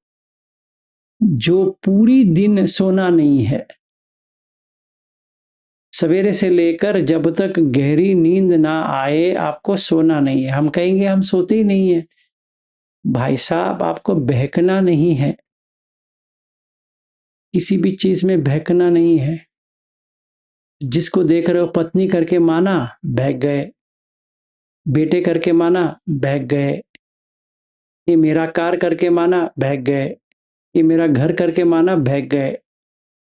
जो पूरी दिन सोना नहीं है, सवेरे से लेकर जब तक गहरी नींद ना आए आपको सोना नहीं है। हम कहेंगे हम सोते ही नहीं है, भाई साहब आपको बहकना नहीं है, किसी भी चीज में बहकना नहीं है। जिसको देख रहे हो पत्नी करके माना, बहक गए, बेटे करके माना, बहक गए, ये मेरा कार करके माना, बहक गए, ये मेरा घर करके माना, बहक गए।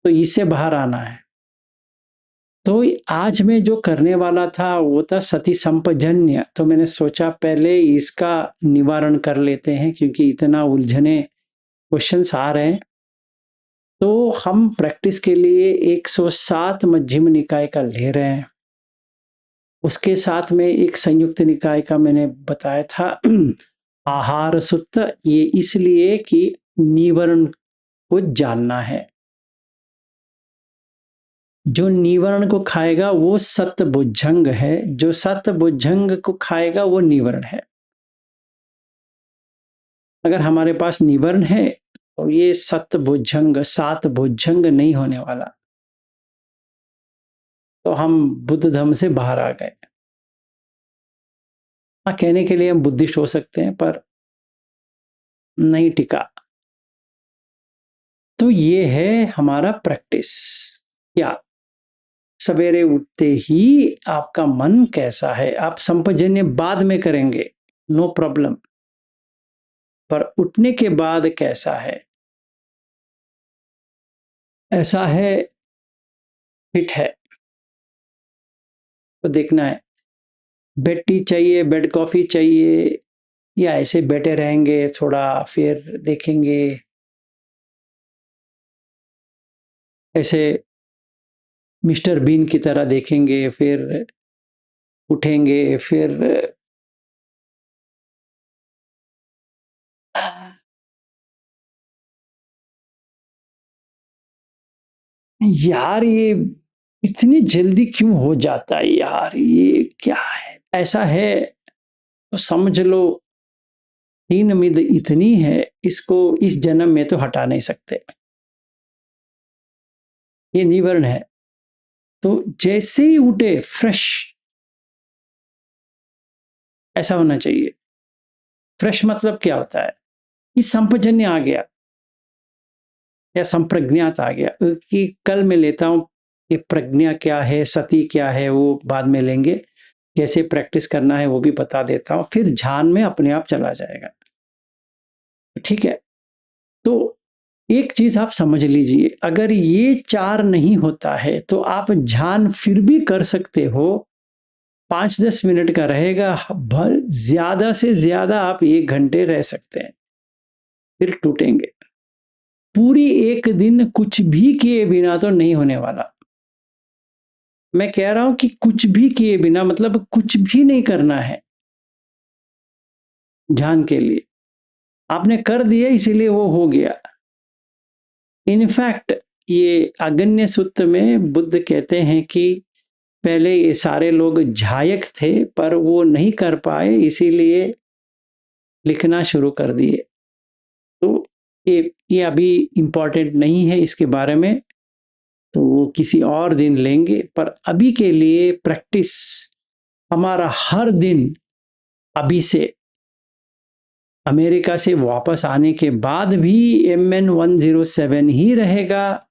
तो इससे बाहर आना है। तो आज मैं जो करने वाला था वो था सती संपजन्य। तो मैंने सोचा पहले इसका निवारण कर लेते हैं, क्योंकि इतना उलझने क्वेश्चंस आ रहे हैं, तो हम प्रैक्टिस के लिए 107 मध्यम निकाय का ले रहे हैं। उसके साथ में एक संयुक्त निकाय का मैंने बताया था आहार सूत्र, ये इसलिए कि निवर्ण को जानना है। जो निवर्ण को खाएगा वो सत्भुजंग है, जो सत्भुजंग को खाएगा वो निवर्ण है। अगर हमारे पास निवर्ण है तो ये सत्भुजंग, सात भुजंग नहीं होने वाला, तो हम बुद्ध धर्म से बाहर आ गए। हाँ, कहने के लिए हम बुद्धिस्ट हो सकते हैं पर नहीं टिका। तो ये है हमारा प्रैक्टिस। क्या सवेरे उठते ही आपका मन कैसा है? आप संपजन्य बाद में करेंगे, नो प्रॉब्लम, पर उठने के बाद कैसा है? ऐसा है फिट है तो देखना है। बेड टी चाहिए, बेड कॉफी चाहिए, या ऐसे बैठे रहेंगे थोड़ा फिर देखेंगे, ऐसे मिस्टर बीन की तरह देखेंगे, फिर उठेंगे, फिर यार ये इतनी जल्दी क्यों हो जाता है यार, ये क्या है? ऐसा है तो समझ लो तीन उम्मीद इतनी है, इसको इस जन्म में तो हटा नहीं सकते। ये निवर्ण है, तो जैसे ही उठे फ्रेश, ऐसा होना चाहिए। फ्रेश मतलब क्या होता है कि संपजन्य आ गया या संप्रज्ञात आ गया। कि कल मैं लेता हूं कि प्रज्ञा क्या है, सती क्या है, वो बाद में लेंगे। कैसे प्रैक्टिस करना है वो भी बता देता हूं, फिर ध्यान में अपने आप चला जाएगा। ठीक है, तो एक चीज आप समझ लीजिए, अगर ये चार नहीं होता है तो आप ध्यान फिर भी कर सकते हो, 5-10 मिनट का रहेगा, भर ज्यादा से ज्यादा आप 1 घंटे रह सकते हैं, फिर टूटेंगे। पूरी एक दिन कुछ भी किए बिना तो नहीं होने वाला। मैं कह रहा हूं कि कुछ भी किए बिना मतलब कुछ भी नहीं करना है ध्यान के लिए। आपने कर दिया इसीलिए वो हो गया। इनफैक्ट ये आगन्य सूत्र में बुद्ध कहते हैं कि पहले ये सारे लोग झायक थे पर वो नहीं कर पाए, इसीलिए लिखना शुरू कर दिए। तो ये अभी इम्पोर्टेंट नहीं है इसके बारे में, तो वो किसी और दिन लेंगे। पर अभी के लिए प्रैक्टिस हमारा हर दिन अभी से, अमेरिका से वापस आने के बाद भी MN107 ही रहेगा,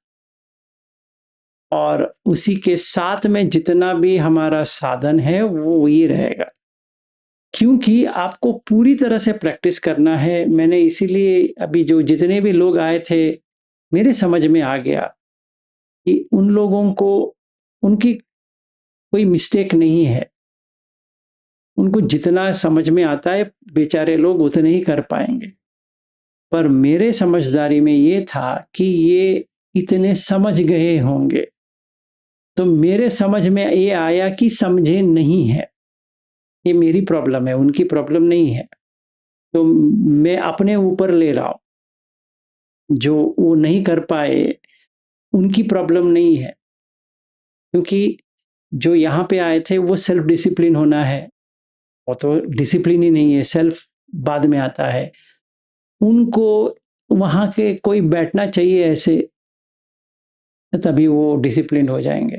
और उसी के साथ में जितना भी हमारा साधन है वो वही रहेगा, क्योंकि आपको पूरी तरह से प्रैक्टिस करना है। मैंने इसीलिए अभी जो जितने भी लोग आए थे, मेरे समझ में आ गया कि उन लोगों को उनकी कोई मिस्टेक नहीं है, उनको जितना समझ में आता है बेचारे लोग उतने ही कर पाएंगे। पर मेरे समझदारी में ये था कि ये इतने समझ गए होंगे, तो मेरे समझ में ये आया कि समझे नहीं है। ये मेरी प्रॉब्लम है, उनकी प्रॉब्लम नहीं है। तो मैं अपने ऊपर ले रहा हूं, जो वो नहीं कर पाए उनकी प्रॉब्लम नहीं है, क्योंकि जो यहाँ पे आए थे वो सेल्फ डिसिप्लिन होना है, वो तो डिसिप्लिन ही नहीं है, सेल्फ बाद में आता है। उनको वहाँ के कोई बैठना चाहिए ऐसे, तभी वो डिसिप्लिन हो जाएंगे।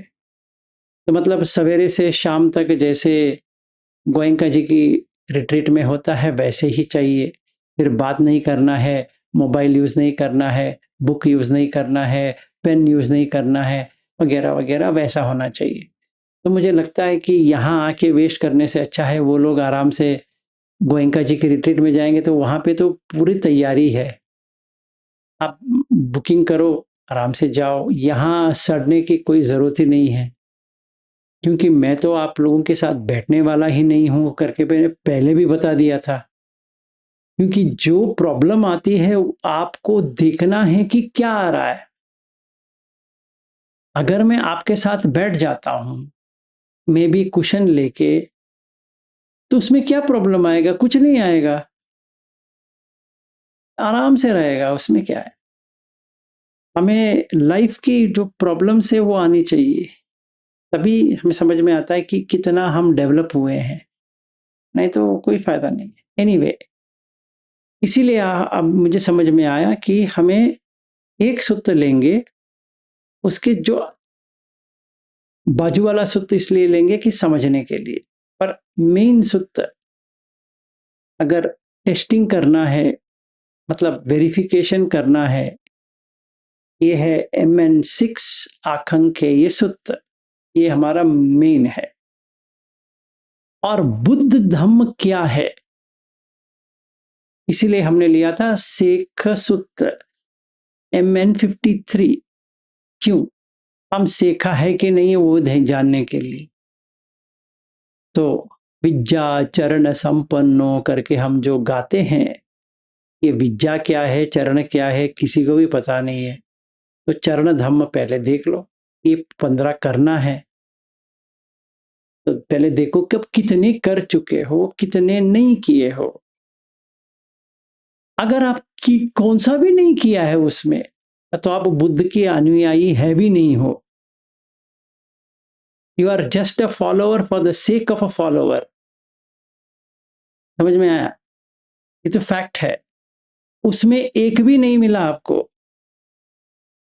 तो मतलब सवेरे से शाम तक जैसे गोयंका जी की रिट्रीट में होता है वैसे ही चाहिए। फिर बात नहीं करना है, मोबाइल यूज़ नहीं करना है, बुक यूज़ नहीं करना है, पेन यूज़ नहीं करना है, वगैरह वगैरह, वैसा होना चाहिए। तो मुझे लगता है कि यहाँ आके वेस्ट करने से अच्छा है वो लोग आराम से गोयंका जी की रिट्रीट में जाएंगे, तो वहाँ पे तो पूरी तैयारी है। आप बुकिंग करो, आराम से जाओ, यहाँ सड़ने की कोई ज़रूरत ही नहीं है। क्योंकि मैं तो आप लोगों के साथ बैठने वाला ही नहीं हूँ करके मैंने पहले भी बता दिया था। क्योंकि जो प्रॉब्लम आती है आपको देखना है कि क्या आ रहा है। अगर मैं आपके साथ बैठ जाता हूँ, मे बी कुशन लेके, तो उसमें क्या प्रॉब्लम आएगा? कुछ नहीं आएगा, आराम से रहेगा, उसमें क्या है? हमें लाइफ की जो प्रॉब्लम्स है वो आनी चाहिए, तभी हमें समझ में आता है कि कितना हम डेवलप हुए हैं, नहीं तो कोई फ़ायदा नहीं है। एनीवे, इसीलिए अब मुझे समझ में आया कि हमें एक सूत्र लेंगे, उसके जो बाजू वाला सूत्र इसलिए लेंगे कि समझने के लिए, पर मेन सूत्र अगर टेस्टिंग करना है, मतलब वेरिफिकेशन करना है, ये है MN6 आखंक है, ये सूत्र, ये हमारा मेन है। और बुद्ध धम्म क्या है, इसीलिए हमने लिया था शेख सूत्र MN53। क्यों? हम सीखा है कि नहीं वो जानने के लिए। तो विद्या चरण संपन्नो करके हम जो गाते हैं, ये विद्या क्या है, चरण क्या है, किसी को भी पता नहीं है। तो चरण धम्म पहले देख लो, ये 15 करना है, तो पहले देखो कि अब कितने कर चुके हो, कितने नहीं किए हो। अगर आप कौन सा भी नहीं किया है उसमें, तो आप बुद्ध के अनुयायी है भी नहीं हो। You are just a follower for the sake of a follower. समझ में आया? ये तो फैक्ट है। उसमें एक भी नहीं मिला आपको।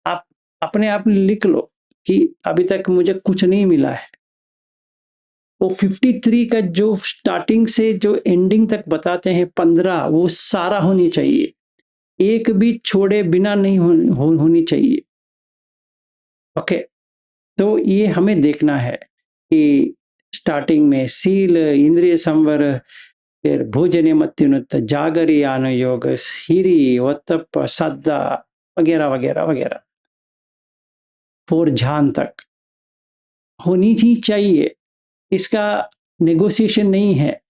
आप अपने आप लिख लो कि अभी तक मुझे कुछ नहीं मिला है। वो 53 का जो स्टार्टिंग से जो एंडिंग तक बताते हैं 15, वो सारा होनी चाहिए, एक भी छोड़े बिना नहीं होनी चाहिए। ओके, तो ये हमें देखना है कि स्टार्टिंग में सील, इंद्रिय संवर, फिर भोजने मत्युनुत, जागरियान योग, हिरी वत्तप सद्दा, वगैरह वगैरह वगैरह, 4 झान तक होनी ही चाहिए। इसका नेगोशिएशन नहीं है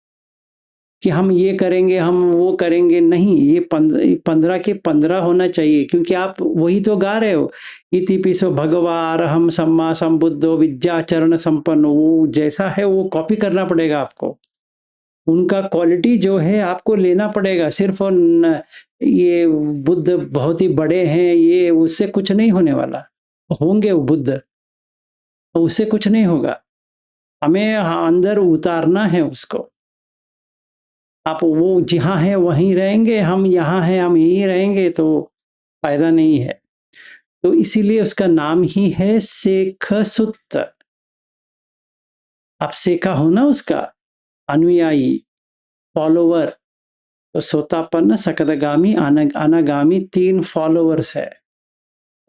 कि हम ये करेंगे, हम वो करेंगे, नहीं, ये 15 के 15 होना चाहिए, क्योंकि आप वही तो गा रहे हो, इति पिसो भगवा अरहम सम्मा संबुद्धो विद्याचरण संपन्न, वो जैसा है वो कॉपी करना पड़ेगा आपको। उनका क्वालिटी जो है आपको लेना पड़ेगा। सिर्फ ये बुद्ध बहुत ही बड़े हैं, ये उससे कुछ नहीं होने वाला। होंगे वो बुद्ध, उससे कुछ नहीं होगा। हमें अंदर उतारना है उसको। आप वो जहाँ है वहीं रहेंगे, हम यहाँ हैं हम यहीं रहेंगे, तो फायदा नहीं है। तो इसीलिए उसका नाम ही है शेख सुत्त। आप शेखा हो ना उसका अनुयायी, फॉलोवर, तो सोतापन्न, सकदगामी, अनागामी 3 फॉलोवर्स है।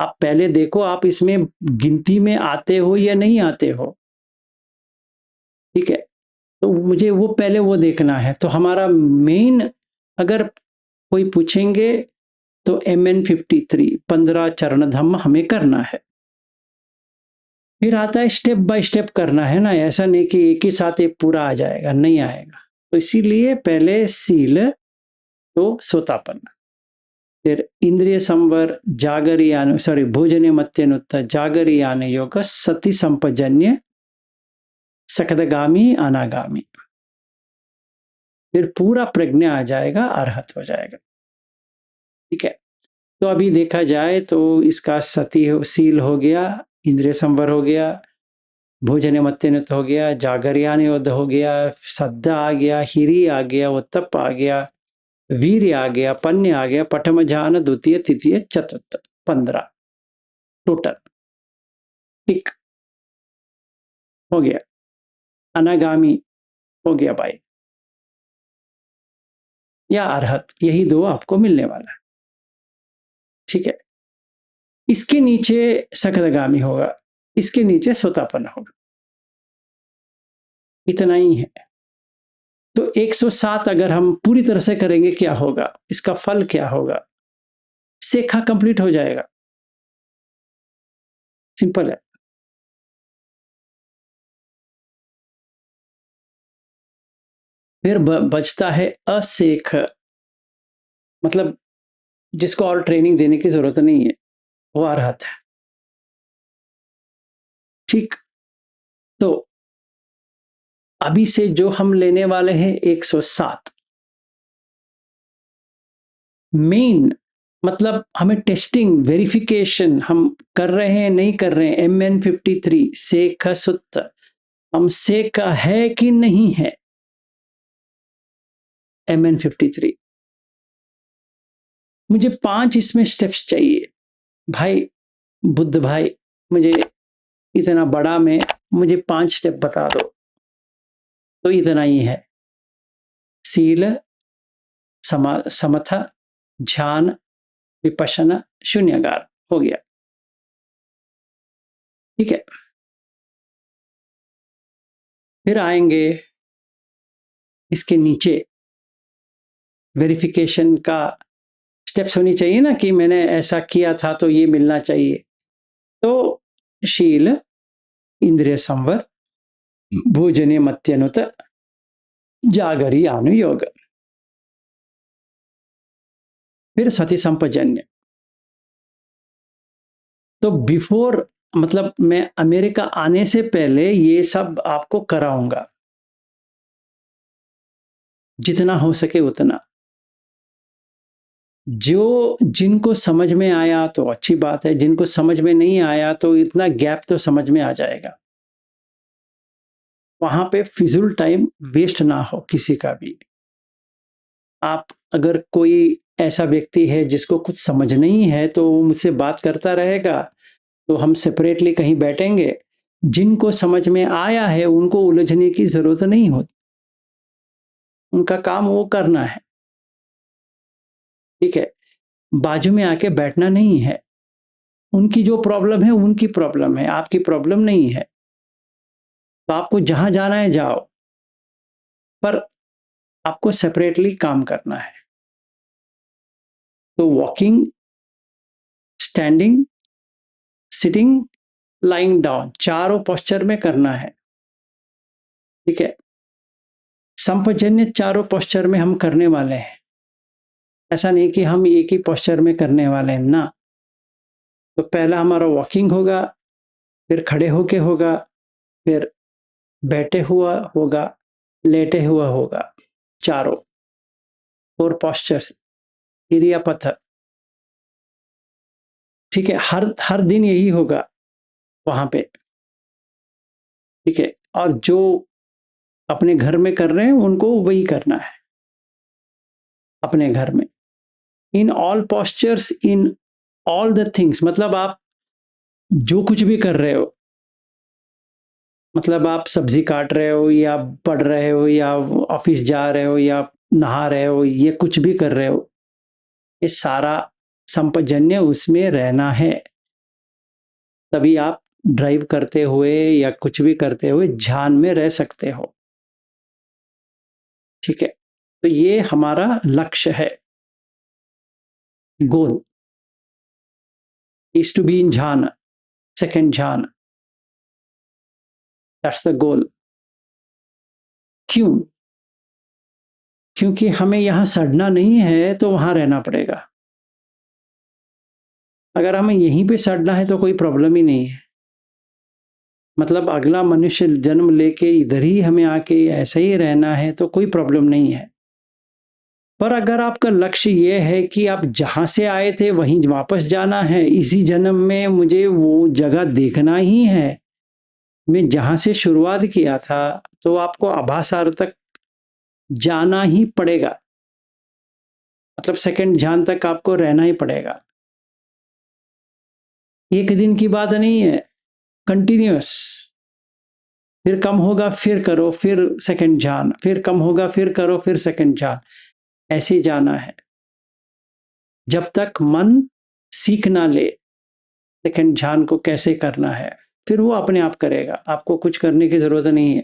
आप पहले देखो आप इसमें गिनती में आते हो या नहीं आते हो, ठीक है? तो मुझे वो पहले वो देखना है। तो हमारा मेन, अगर कोई पूछेंगे तो MN53 15 चरण धम्म हमें करना है। फिर आता है स्टेप बाय स्टेप करना है ना, ऐसा नहीं कि एक ही साथ ये पूरा आ जाएगा, नहीं आएगा। तो इसीलिए पहले सील, तो सोतापन्न, फिर इंद्रिय संवर, जागरियान, सॉरी, भोजने मत्यनुत्थ, जागरियान योग, सति संपजन्य, सकदगामी, अनागामी, फिर पूरा प्रज्ञा आ जाएगा, अरहत हो जाएगा। ठीक है? तो अभी देखा जाए तो इसका सती सील हो गया, इंद्रिय संवर हो गया, भोजने मत्यनुत हो गया, जागरियान युद्ध हो गया, सद्दा आ गया, हिरी आ गया, उत्तप आ गया, वीर आ गया, पन्य आ गया, पठम जान, द्वितीय तृतीय चतुर्थ, 15 टोटल। ठीक हो गया। अनागामी हो गया भाई, या अरहत, यही 2 आपको मिलने वाला है। ठीक है? इसके नीचे सकदगामी होगा, इसके नीचे सोतापन्न होगा, इतना ही है। तो 107 अगर हम पूरी तरह से करेंगे क्या होगा, इसका फल क्या होगा? शेखा कंप्लीट हो जाएगा, सिंपल है। फिर बचता है अशेख। मतलब जिसको और ट्रेनिंग देने की ज़रूरत नहीं है, वो अरहत है। ठीक? तो अभी से जो हम लेने वाले हैं 107 मेन, मतलब हमें टेस्टिंग, वेरिफिकेशन हम कर रहे हैं, नहीं कर रहे हैं। MN53 सेक सुत्त हम सेक है कि नहीं है। MN53 मुझे 5 इसमें स्टेप्स चाहिए। भाई बुद्ध भाई, मुझे इतना बड़ा में मुझे 5 स्टेप बता दो। तो इतना ही है। सील, समथ, ध्यान, विपश्यना, शून्यकार हो गया। ठीक है। फिर आएंगे इसके नीचे, वेरिफिकेशन का स्टेप्स होनी चाहिए ना, कि मैंने ऐसा किया था तो ये मिलना चाहिए। तो शील, इंद्रिय संवर, भोजने मत्यनुत, जागरी अनुयोग, फिर सती संपजन्य। तो बिफोर, मतलब मैं अमेरिका आने से पहले ये सब आपको कराऊंगा, जितना हो सके उतना। जो जिनको समझ में आया तो अच्छी बात है, जिनको समझ में नहीं आया तो इतना गैप तो समझ में आ जाएगा। वहां पे फिजूल टाइम वेस्ट ना हो किसी का भी। आप अगर कोई ऐसा व्यक्ति है जिसको कुछ समझ नहीं है तो वो मुझसे बात करता रहेगा, तो हम सेपरेटली कहीं बैठेंगे। जिनको समझ में आया है उनको उलझने की जरूरत नहीं होती, उनका काम वो करना है। ठीक है। बाजू में आके बैठना नहीं है। उनकी जो प्रॉब्लम है उनकी प्रॉब्लम है, आपकी प्रॉब्लम नहीं है। तो आपको जहां जाना है जाओ, पर आपको सेपरेटली काम करना है। तो walking, standing, sitting, lying down, चारों पोस्चर में करना है। ठीक है। संपजन्य चारों पोस्चर में हम करने वाले हैं। ऐसा नहीं कि हम एक ही पोस्चर में करने वाले हैं ना। तो पहला हमारा वॉकिंग होगा, फिर खड़े होके होगा, फिर बैठे हुआ होगा, लेटे हुआ होगा। चारों 4 पोस्चर्स, इरियापथ। ठीक है। हर हर दिन यही होगा वहां पे। ठीक है। और जो अपने घर में कर रहे हैं उनको वही करना है अपने घर में। In all postures, in all the things, मतलब आप जो कुछ भी कर रहे हो, मतलब आप सब्जी काट रहे हो या पढ़ रहे हो या ऑफिस जा रहे हो या नहा रहे हो, ये कुछ भी कर रहे हो, ये सारा संपजन्य उसमें रहना है। तभी आप ड्राइव करते हुए या कुछ भी करते हुए ध्यान में रह सकते हो। ठीक है। तो ये हमारा लक्ष्य है, goal is to be in ध्यान, सेकंड ध्यान, दैट्स द गोल। क्यों? क्योंकि हमें यहां सड़ना नहीं है तो वहां रहना पड़ेगा। अगर हमें यहीं पे सड़ना है तो कोई प्रॉब्लम ही नहीं है। मतलब अगला मनुष्य जन्म लेके इधर ही हमें आके ऐसे ही रहना है तो कोई प्रॉब्लम नहीं है। पर अगर आपका लक्ष्य ये है कि आप जहां से आए थे वहीं वापस जाना है, इसी जन्म में मुझे वो जगह देखना ही है, मैं जहां से शुरुआत किया था, तो आपको आभासार तक जाना ही पड़ेगा। मतलब सेकंड ध्यान तक आपको रहना ही पड़ेगा। एक दिन की बात नहीं है, कंटिन्यूअस। फिर कम होगा फिर करो, फिर सेकंड ध्यान, फिर कम होगा फिर करो, फिर सेकंड ध्यान। ऐसे ही जाना है जब तक मन सीख ना ले सेकंड ध्यान को कैसे करना है। फिर वो अपने आप करेगा, आपको कुछ करने की जरूरत नहीं है।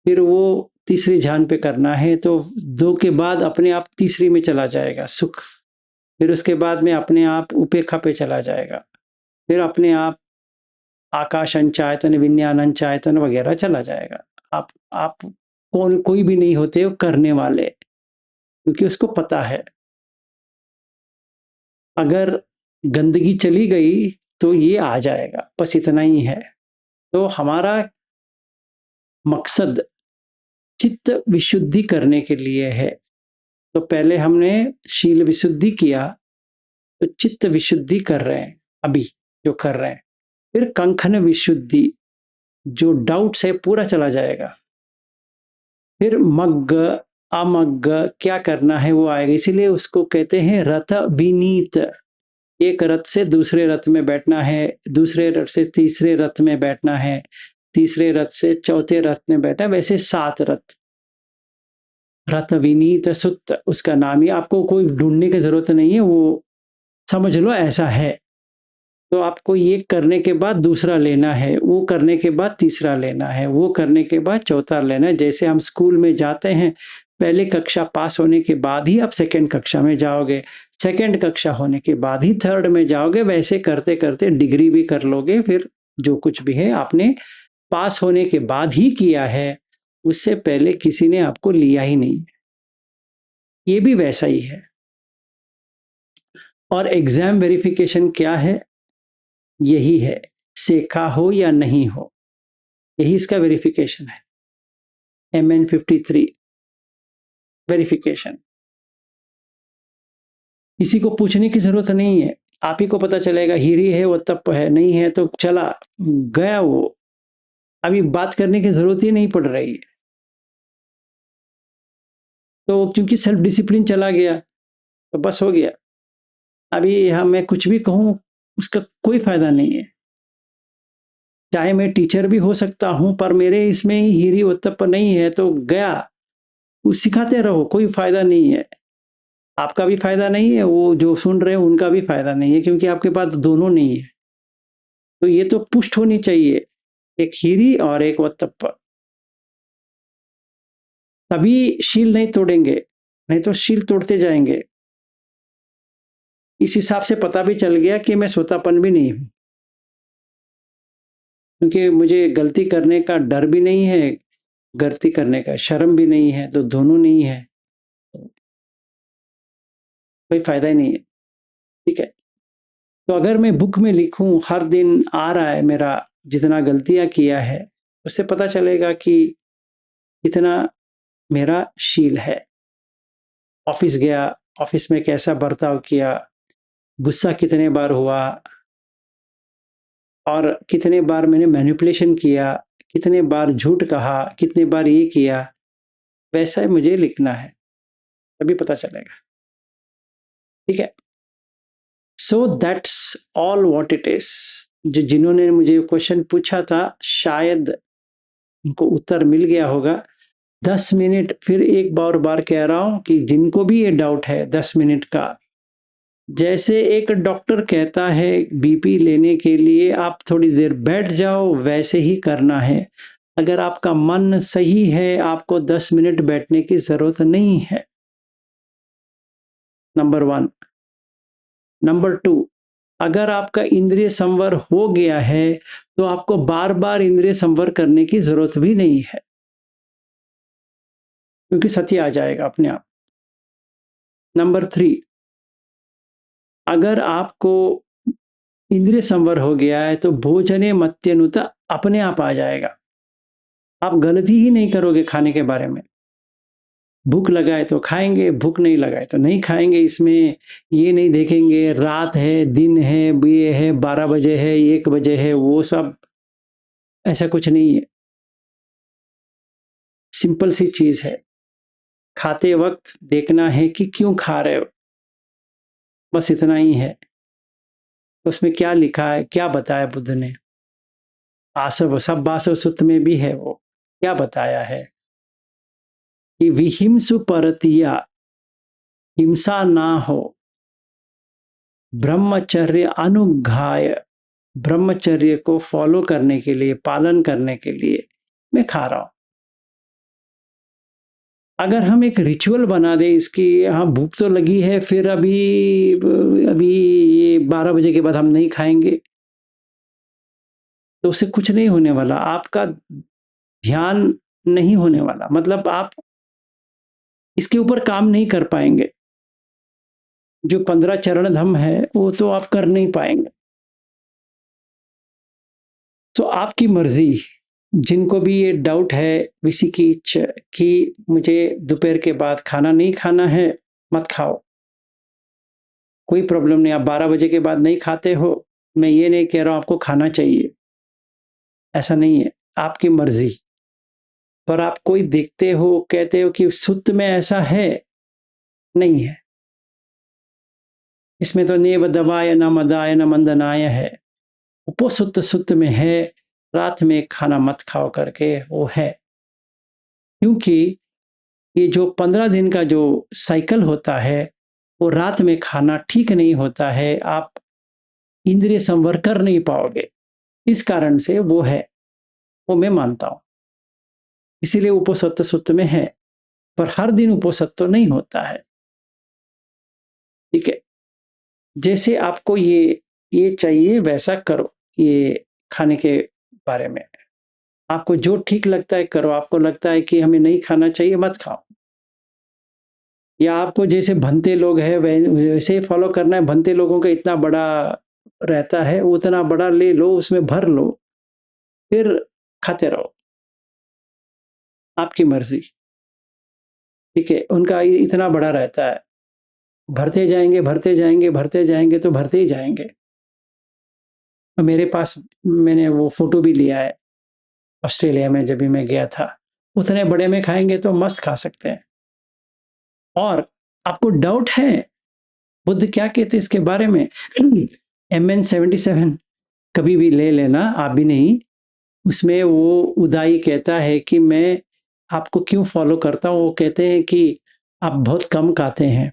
फिर वो तीसरे ध्यान पे करना है तो 2 के बाद अपने आप तीसरी में चला जाएगा, सुख। फिर उसके बाद में अपने आप उपेक्षा पे चला जाएगा। फिर अपने आप आकाश अंचायतन, विज्ञान अंचायतन वगैरह चला जाएगा। आप कौन, कोई भी नहीं होते हो करने वाले, क्योंकि उसको पता है अगर गंदगी चली गई तो ये आ जाएगा, बस इतना ही है। तो हमारा मकसद चित्त विशुद्धि करने के लिए है। तो पहले हमने शील विशुद्धि किया, तो चित्त विशुद्धि कर रहे हैं अभी जो कर रहे हैं। फिर कंखन विशुद्धि, जो डाउट्स है पूरा चला जाएगा। फिर मग्ग अमग्ग क्या करना है वो आएगा, इसीलिए उसको कहते हैं रथ विनीत। एक रथ से दूसरे रथ में बैठना है, दूसरे रथ से तीसरे रथ में बैठना है, तीसरे रथ से चौथे रथ में बैठना है, वैसे 7 रथ। रथ विनीत सुत उसका नाम ही, आपको कोई ढूंढने की जरूरत नहीं है, वो समझ लो ऐसा है। तो आपको ये करने के बाद दूसरा लेना है, वो करने के बाद तीसरा लेना है, वो करने के बाद चौथा लेना है। जैसे हम स्कूल में जाते हैं, पहले कक्षा पास होने के बाद ही आप सेकंड कक्षा में जाओगे, सेकंड कक्षा होने के बाद ही थर्ड में जाओगे, वैसे करते करते डिग्री भी कर लोगे। फिर जो कुछ भी है आपने पास होने के बाद ही किया है, उससे पहले किसी ने आपको लिया ही नहीं। ये भी वैसा ही है। और एग्जाम वेरिफिकेशन क्या है? यही है, सीखा हो या नहीं हो, यही इसका वेरिफिकेशन है। MN53 verification. किसी को पूछने की जरूरत नहीं है, आप ही को पता चलेगा हीरी है वो तप है, नहीं है तो चला गया वो। अभी बात करने की जरूरत ही नहीं पड़ रही है। तो क्योंकि सेल्फ डिसिप्लिन चला गया तो बस हो गया। अभी मैं कुछ भी कहूँ उसका कोई फायदा नहीं है। चाहे मैं टीचर भी हो सकता हूँ, पर मेरे इसमें हीरी उत्तप नहीं है तो गया। सिखाते रहो, कोई फायदा नहीं है। आपका भी फायदा नहीं है, वो जो सुन रहे हैं उनका भी फायदा नहीं है, क्योंकि आपके पास दोनों नहीं है। तो ये तो पुष्ट होनी चाहिए, एक हीरी और एक वत्तप्पा। तभी शील नहीं तोड़ेंगे, नहीं तो शील तोड़ते जाएंगे। इस हिसाब से पता भी चल गया कि मैं सोतापन भी नहीं हूं, क्योंकि मुझे गलती करने का डर भी नहीं है, गलती करने का शर्म भी नहीं है, तो दोनों नहीं है, कोई फायदा ही नहीं है। ठीक है। तो अगर मैं बुक में लिखूं हर दिन आ रहा है मेरा जितना गलतियां किया है, उससे पता चलेगा कि कितना मेरा शील है। ऑफिस गया, ऑफिस में कैसा बर्ताव किया, गुस्सा कितने बार हुआ, और कितने बार मैंने मैनिपुलेशन किया, कितने बार झूठ कहा, कितने बार ये किया, वैसा मुझे लिखना है, तभी पता चलेगा। ठीक है। So that's all what it is. जो जिन्होंने मुझे क्वेश्चन पूछा था, शायद उनको उत्तर मिल गया होगा। 10 मिनट फिर एक बार कह रहा हूं कि जिनको भी ये डाउट है 10 मिनट का, जैसे एक डॉक्टर कहता है बीपी लेने के लिए आप थोड़ी देर बैठ जाओ, वैसे ही करना है। अगर आपका मन सही है, आपको 10 मिनट बैठने की जरूरत नहीं है। नंबर 1। नंबर 2, अगर आपका इंद्रिय संवर हो गया है तो आपको बार बार इंद्रिय संवर करने की जरूरत भी नहीं है, क्योंकि सत्य आ जाएगा अपने आप। नंबर 3, अगर आपको इंद्रिय संवर हो गया है तो भोजने मत्यनुता अपने आप आ जाएगा। आप गलती ही नहीं करोगे खाने के बारे में। भूख लगाए तो खाएंगे, भूख नहीं लगाए तो नहीं खाएंगे। इसमें ये नहीं देखेंगे रात है दिन है, ये है 12 बजे है 1 बजे है, वो सब ऐसा कुछ नहीं है। सिंपल सी चीज है, खाते वक्त देखना है कि क्यों खा रहे हो, बस इतना ही है। उसमें क्या लिखा है, क्या बताया बुद्ध ने, आसव सब बासव सुत में भी है, वो क्या बताया है कि विहिंसु परतिया, हिंसा ना हो, ब्रह्मचर्य अनुघाय, ब्रह्मचर्य को फॉलो करने के लिए, पालन करने के लिए मैं खा रहा हूं। अगर हम एक रिचुअल बना दे इसकी, हाँ भूख तो लगी है, फिर अभी अभी ये 12 बजे के बाद हम नहीं खाएंगे, तो उससे कुछ नहीं होने वाला। आपका ध्यान नहीं होने वाला, मतलब आप इसके ऊपर काम नहीं कर पाएंगे। जो 15 चरण धम है, वो तो आप कर नहीं पाएँगे। तो आपकी मर्ज़ी, जिनको भी ये डाउट है किसी की कि मुझे दोपहर के बाद खाना नहीं खाना है, मत खाओ। कोई प्रॉब्लम नहीं, आप 12 बजे के बाद नहीं खाते हो, मैं ये नहीं कह रहा हूँ आपको खाना चाहिए, ऐसा नहीं है, आपकी मर्ज़ी। पर आप कोई देखते हो, कहते हो कि सुत्त में ऐसा है, नहीं है। इसमें तो नेव दबाय न मदाय न मंदनाय है। उपो सुत्त में है, रात में खाना मत खाओ करके वो है। क्योंकि ये जो 15 दिन का जो साइकिल होता है, वो रात में खाना ठीक नहीं होता है, आप इंद्रिय संवर कर नहीं पाओगे। इस कारण से वो है, वो मैं मानता हूँ। इसीलिए उपोसत्त सुत्त में है, पर हर दिन उपोसत्त नहीं होता है। ठीक है? जैसे आपको ये चाहिए वैसा करो, ये खाने के बारे में। आपको जो ठीक लगता है करो, आपको लगता है कि हमें नहीं खाना चाहिए, मत खाओ। या आपको जैसे भंते लोग हैं वैसे फॉलो करना है, भंते लोगों का इतना बड़ा रहता है, उतना बड़ा ले लो, उसमें भर लो, फिर खाते रहो, आपकी मर्ज़ी, ठीक है? उनका इतना बड़ा रहता है, भरते जाएँगे, भरते जाएँगे, भरते जाएँगे तो भरते ही जाएँगे। मेरे पास मैंने वो फ़ोटो भी लिया है, ऑस्ट्रेलिया में जब भी मैं गया था। उतने बड़े में खाएँगे तो मस्त खा सकते हैं। और आपको डाउट है, बुद्ध क्या कहते हैं इसके बारे में? एमएन 77 कभी भी ले लेना, आप भी नहीं। उसमें वो उदाई कहता है कि मैं आपको क्यों फ़ॉलो करता हूँ, वो कहते हैं कि आप बहुत कम खाते हैं।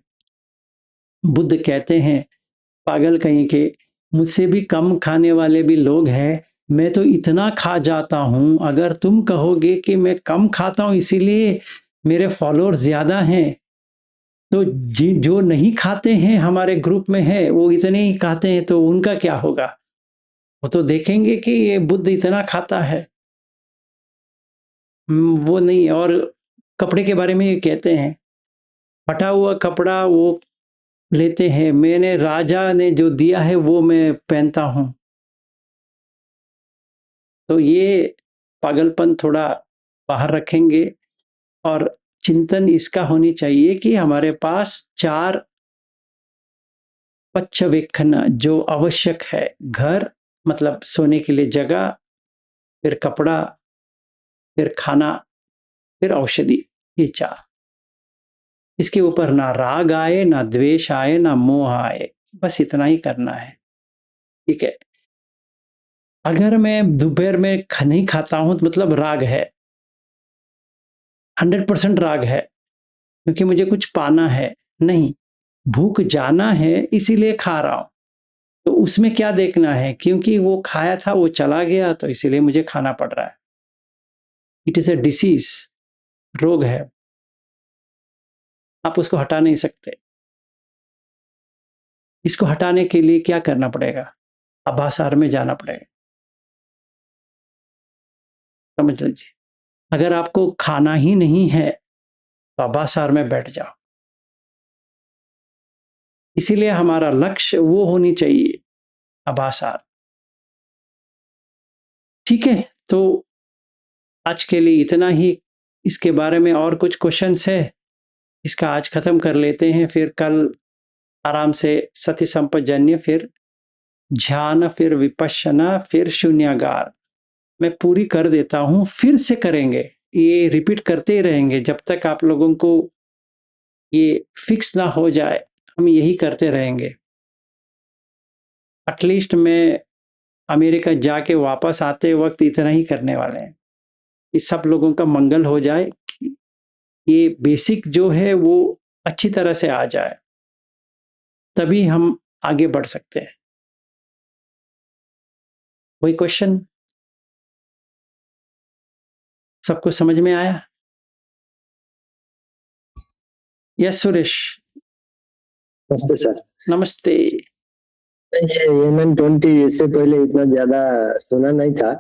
बुद्ध कहते हैं, पागल कहीं के, मुझसे भी कम खाने वाले भी लोग हैं, मैं तो इतना खा जाता हूँ, अगर तुम कहोगे कि मैं कम खाता हूँ इसीलिए मेरे फ़ॉलोअर्स ज़्यादा हैं, तो जो नहीं खाते हैं हमारे ग्रुप में है, वो इतने ही खाते हैं तो उनका क्या होगा? वो तो देखेंगे कि ये बुद्ध इतना खाता है। वो नहीं। और कपड़े के बारे में ये कहते हैं, फटा हुआ कपड़ा वो लेते हैं, मैंने राजा ने जो दिया है वो मैं पहनता हूँ। तो ये पागलपन थोड़ा बाहर रखेंगे और चिंतन इसका होनी चाहिए कि हमारे पास 4 पच्चवेक्षण जो आवश्यक है, घर मतलब सोने के लिए जगह, फिर कपड़ा, फिर खाना, फिर औषधि, ये 4। इसके ऊपर ना राग आए, ना द्वेष आए, ना मोह आए, बस इतना ही करना है, ठीक है? अगर मैं दोपहर में नहीं खाता हूँ तो मतलब राग है, 100% राग है, क्योंकि मुझे कुछ पाना है, नहीं, भूख जाना है इसीलिए खा रहा हूँ। तो उसमें क्या देखना है, क्योंकि वो खाया था वो चला गया तो इसीलिए मुझे खाना पड़ रहा है। इट इज़ अ डिसीज़, रोग है, आप उसको हटा नहीं सकते। इसको हटाने के लिए क्या करना पड़ेगा? आभासार में जाना पड़ेगा, समझ लीजिए। अगर आपको खाना ही नहीं है, तो आभासार में बैठ जाओ। इसीलिए हमारा लक्ष्य वो होनी चाहिए, आभासार। ठीक है, तो आज के लिए इतना ही। इसके बारे में और कुछ क्वेश्चन्स है, इसका आज खत्म कर लेते हैं, फिर कल आराम से सति संपजन्य, फिर ध्यान, फिर विपश्यना, फिर शून्यागार। मैं पूरी कर देता हूँ, फिर से करेंगे। ये रिपीट करते ही रहेंगे जब तक आप लोगों को ये फिक्स ना हो जाए, हम यही करते रहेंगे। एटलीस्ट मैं अमेरिका जाके वापस आते वक़्त इतना ही करने वाले हैं, कि सब लोगों का मंगल हो जाए, कि ये बेसिक जो है वो अच्छी तरह से आ जाए, तभी हम आगे बढ़ सकते हैं। कोई क्वेश्चन? सबको समझ में आया? यस सुरेश। नमस्ते सर। नमस्ते। ये MN20 इससे पहले इतना ज्यादा सुना नहीं था।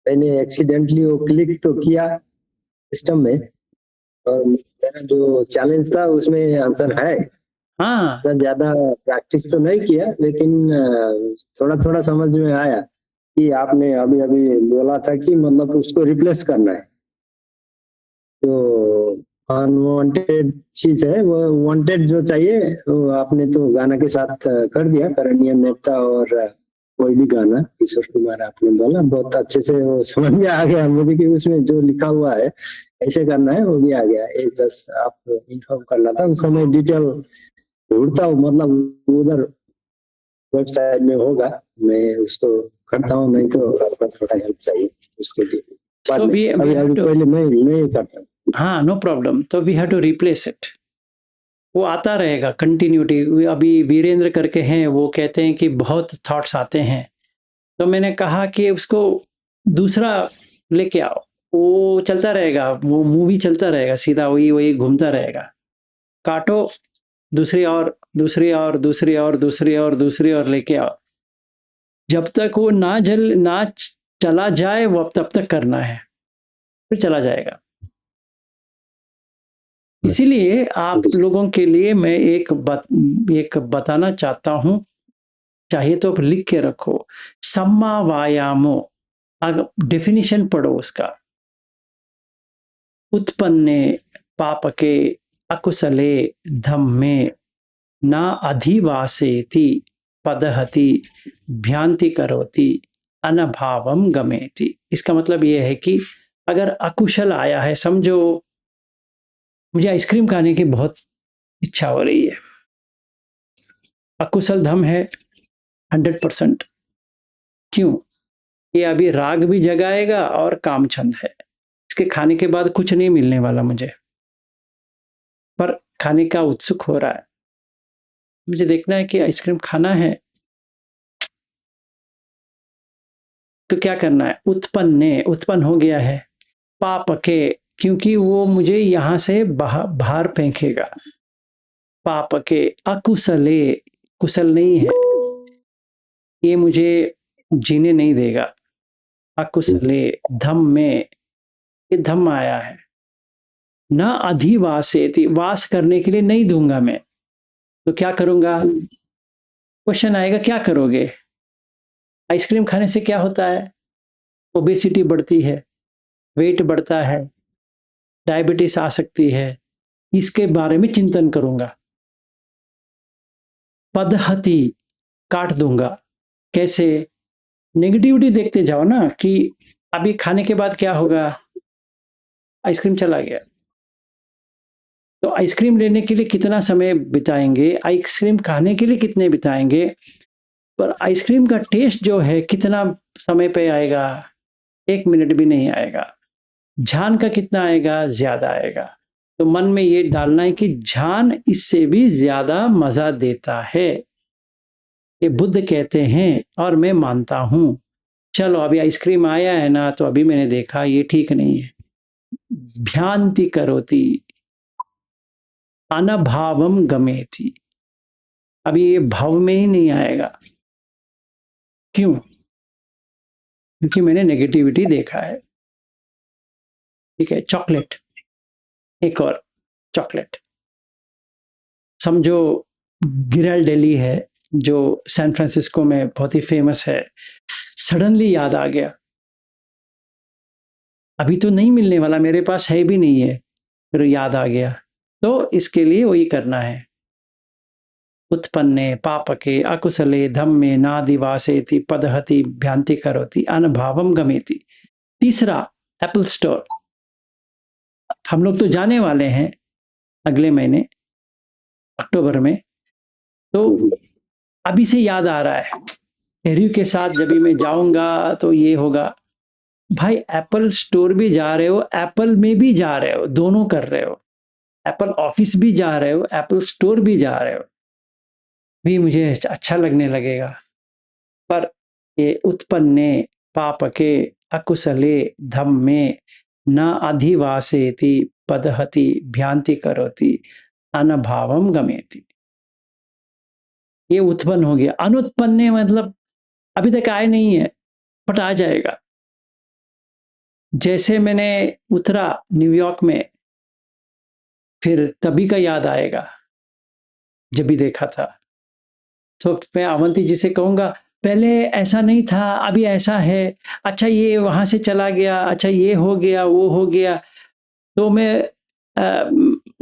मैंने एक्सीडेंटली वो क्लिक तो किया सिस्टम में, और मेरा जो चैलेंज था उसमें आंसर है, हाँ, इतना ज्यादा प्रैक्टिस तो नहीं किया, लेकिन थोड़ा थोड़ा समझ में आया कि आपने अभी अभी बोला था कि मतलब उसको रिप्लेस करना है। तो अनवांटेड चीज है वो, वांटेड जो चाहिए वो आपने तो गाना के साथ कर दिया, करणीय मेहता और कोई भी गाना किशोर कुमार आपने बोला, बहुत अच्छे से वो समझ में आ गया मुझे कि उसमें जो लिखा हुआ है ऐसे करना है वो भी आ गया। एक जस्ट आप इन्फॉर्म करना था, उसका मैं डिटेल ढूंढता हूँ, मतलब उधर वेबसाइट में होगा, मैं उसको करता हूँ, नहीं तो आपका थोड़ा हेल्प चाहिए उसके लिए बाद so में। we अभी have अभी to, पहले मैं ही करता हूँ। हाँ, नो प्रॉब्लम, तो we have to replace it. वो आता रहेगा कंटिन्यूटी। अभी वीरेंद्र करके हैं, वो कहते हैं कि बहुत थॉट्स आते हैं, तो मैंने कहा कि उसको दूसरा लेके आओ, वो चलता रहेगा, वो मूवी चलता रहेगा, सीधा वही वही घूमता रहेगा। काटो, दूसरी और दूसरी और दूसरी और दूसरी और दूसरी और लेके आओ, जब तक वो ना चला जाए वो तब तक करना है, फिर चला जाएगा। इसीलिए आप लोगों के लिए मैं एक बताना चाहता हूं, चाहिए तो आप लिख के रखो, सम्मा वायामो। अगर डेफिनेशन पढ़ो उसका, उत्पन्ने पापके अकुशले धम्मे न अधिवासेति पदहति भ्यान्ति करोति अनभावम गमेति। इसका मतलब यह है कि अगर अकुशल आया है, समझो मुझे आइसक्रीम खाने की बहुत इच्छा हो रही है, अकुशल धम है 100%। क्यों? ये अभी राग भी जगाएगा और काम छंद है, इसके खाने के बाद कुछ नहीं मिलने वाला मुझे, पर खाने का उत्सुक हो रहा है, मुझे देखना है कि आइसक्रीम खाना है। तो क्या करना है? उत्पन्न हो गया है, पाप के, क्योंकि वो मुझे यहां से बाहर फेंकेगा। पाप के अकुशले, कुशल नहीं है, ये मुझे जीने नहीं देगा। अकुशले धम में, ये धम आया है, न अधिवासेति, वास करने के लिए नहीं दूंगा मैं, तो क्या करूंगा? क्वेश्चन आएगा, क्या करोगे? आइसक्रीम खाने से क्या होता है? ओबेसिटी बढ़ती है, वेट बढ़ता है, डायबिटीज आ सकती है, इसके बारे में चिंतन करूंगा। पदहति, काट दूंगा। कैसे? नेगेटिविटी देखते जाओ ना, कि अभी खाने के बाद क्या होगा, आइसक्रीम चला गया, तो आइसक्रीम लेने के लिए कितना समय बिताएंगे, आइसक्रीम खाने के लिए कितने बिताएंगे, पर आइसक्रीम का टेस्ट जो है कितना समय पे आएगा, 1 मिनट भी नहीं आएगा। ध्यान का कितना आएगा? ज्यादा आएगा। तो मन में ये डालना है कि ध्यान इससे भी ज्यादा मजा देता है, ये बुद्ध कहते हैं और मैं मानता हूं। चलो अभी आइसक्रीम आया है ना, तो अभी मैंने देखा ये ठीक नहीं है, भ्रांति करोति अनभावम गमेति। अभी ये भाव में ही नहीं आएगा। क्यों? क्योंकि मैंने नेगेटिविटी देखा है। ठीक है, चॉकलेट, एक और चॉकलेट, समझो गिराल्डेली है जो सैन फ्रांसिस्को में बहुत ही फेमस है, सडनली याद आ गया, अभी तो नहीं मिलने वाला, मेरे पास है भी नहीं है, फिर याद आ गया, तो इसके लिए वही करना है। उत्पन्ने पापके अकुशले धम्मे नादिवासेति पदहति भ्रांति करोति अनभावम गमेति। तीसरा, एप्पल स्टोर। हम लोग तो जाने वाले हैं अगले महीने अक्टूबर में, तो अभी से याद आ रहा है, एरियो के साथ जब भी मैं जाऊंगा तो ये होगा। भाई एप्पल स्टोर भी जा रहे हो, एप्पल में भी जा रहे हो, दोनों कर रहे हो, एप्पल ऑफिस भी जा रहे हो, एप्पल स्टोर भी जा रहे हो, भी मुझे अच्छा लगने लगेगा। पर ये उत्पन्ने पापके अकुशले धम्मे न अधिवासेति पदहति भ्रांति करोति अनभावम गमेति। ये उत्पन्न हो गया। अनुत्पन्ने मतलब अभी तक आए नहीं है, बट आ जाएगा। जैसे मैंने उतरा न्यूयॉर्क में, फिर तभी का याद आएगा, जब भी देखा था। तो मैं अवंती जी से कहूँगा, पहले ऐसा नहीं था, अभी ऐसा है। अच्छा ये वहाँ से चला गया, अच्छा ये हो गया, वो हो गया। तो मैं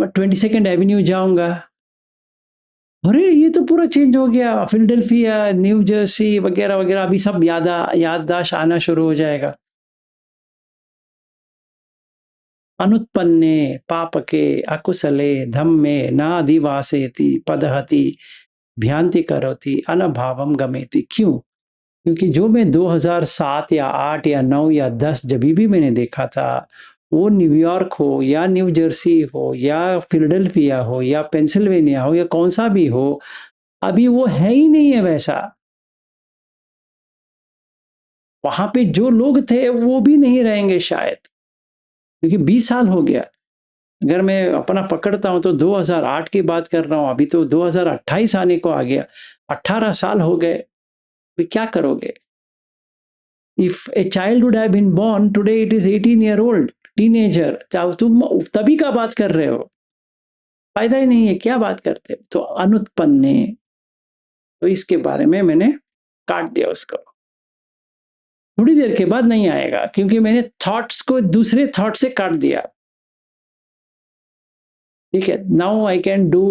22nd एवेन्यू जाऊँगा, अरे! ये तो पूरा चेंज हो गया, फिलाडेल्फिया, न्यू जर्सी वगैरह-वगैरह अभी सब याददाश्त आना शुरू हो जाएगा। अनुत्पन्ने पापके अकुशले धम्मे नाधिवासेति पदहति भ्यान्ति करोति अनभावम गमेति। क्यों? क्योंकि जो मैं 2007 या 8 या 9 या 10 जभी भी मैंने देखा था, वो न्यूयॉर्क हो या न्यू जर्सी हो या फिलाडेल्फिया हो या पेंसिल्वेनिया हो या कौन-सा भी हो, अभी वो है ही नहीं है वैसा। वहाँ पे जो लोग थे वो भी नहीं रहेंगे शायद, क्योंकि 20 साल हो गया। अगर मैं अपना पकड़ता हूँ तो 2008 की बात कर रहा हूँ, अभी तो 2028 आने को आ गया। 18 साल हो गए, फिर क्या करोगे? If a child would have been born today, it is 18-year-old teenager, तुम तभी का बात कर रहे हो, फायदा ही नहीं है, क्या बात करते हो? तो अनुत्पन्ने, तो इसके बारे में मैंने काट दिया उसको। थोड़ी देर के बाद नहीं आएगा, क्योंकि मैंने थॉट्स को दूसरे थॉट से काट दिया। ठीक है, now I can do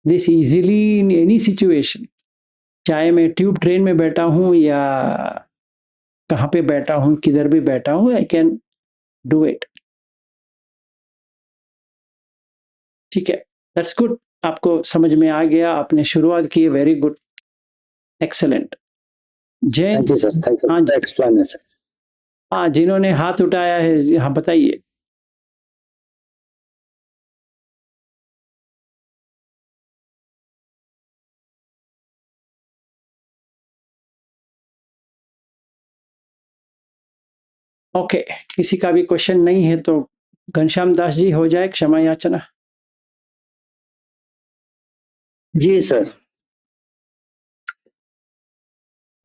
this easily in any situation, चाहे मैं ट्यूब ट्रेन में बैठा हूं या कहाँ पे बैठा हूं, किधर भी बैठा हूं, आई कैन डू इट। ठीक है, दैट्स गुड। आपको समझ में आ गया, आपने शुरुआत की, very good, excellent. Jain, thank you sir, thank you हाँ फॉर द एक्सप्लेनेशन। हाँ, जिन्होंने हाथ उठाया है, हाँ बताइए। ओके, किसी का भी क्वेश्चन नहीं है तो घनश्याम दास जी हो जाए क्षमा याचना। जी सर।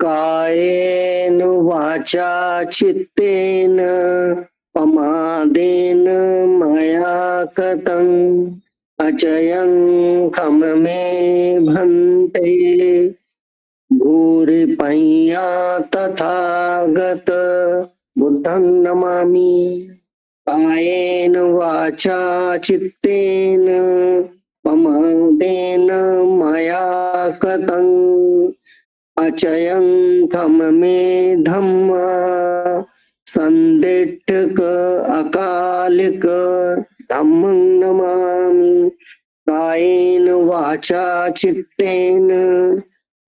कायेन वाचा चित्तेन पमादेन मया कृतं अचयं खम मे भन्ते भूरिपैया तथागत बुद्धं नमामि। कायेन वाचा चित्तेन पमादेन मया कृतं अचयं खम मे धम्मा संदिट्ठक अकालिक धम्मं नमामि। कायेन वाचा चित्तेन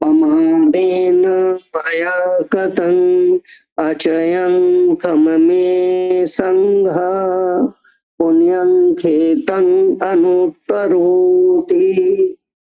पमादेन मया कृतं अचयं खम मे संघ पुण्यं खेतं अनुत्तरोति।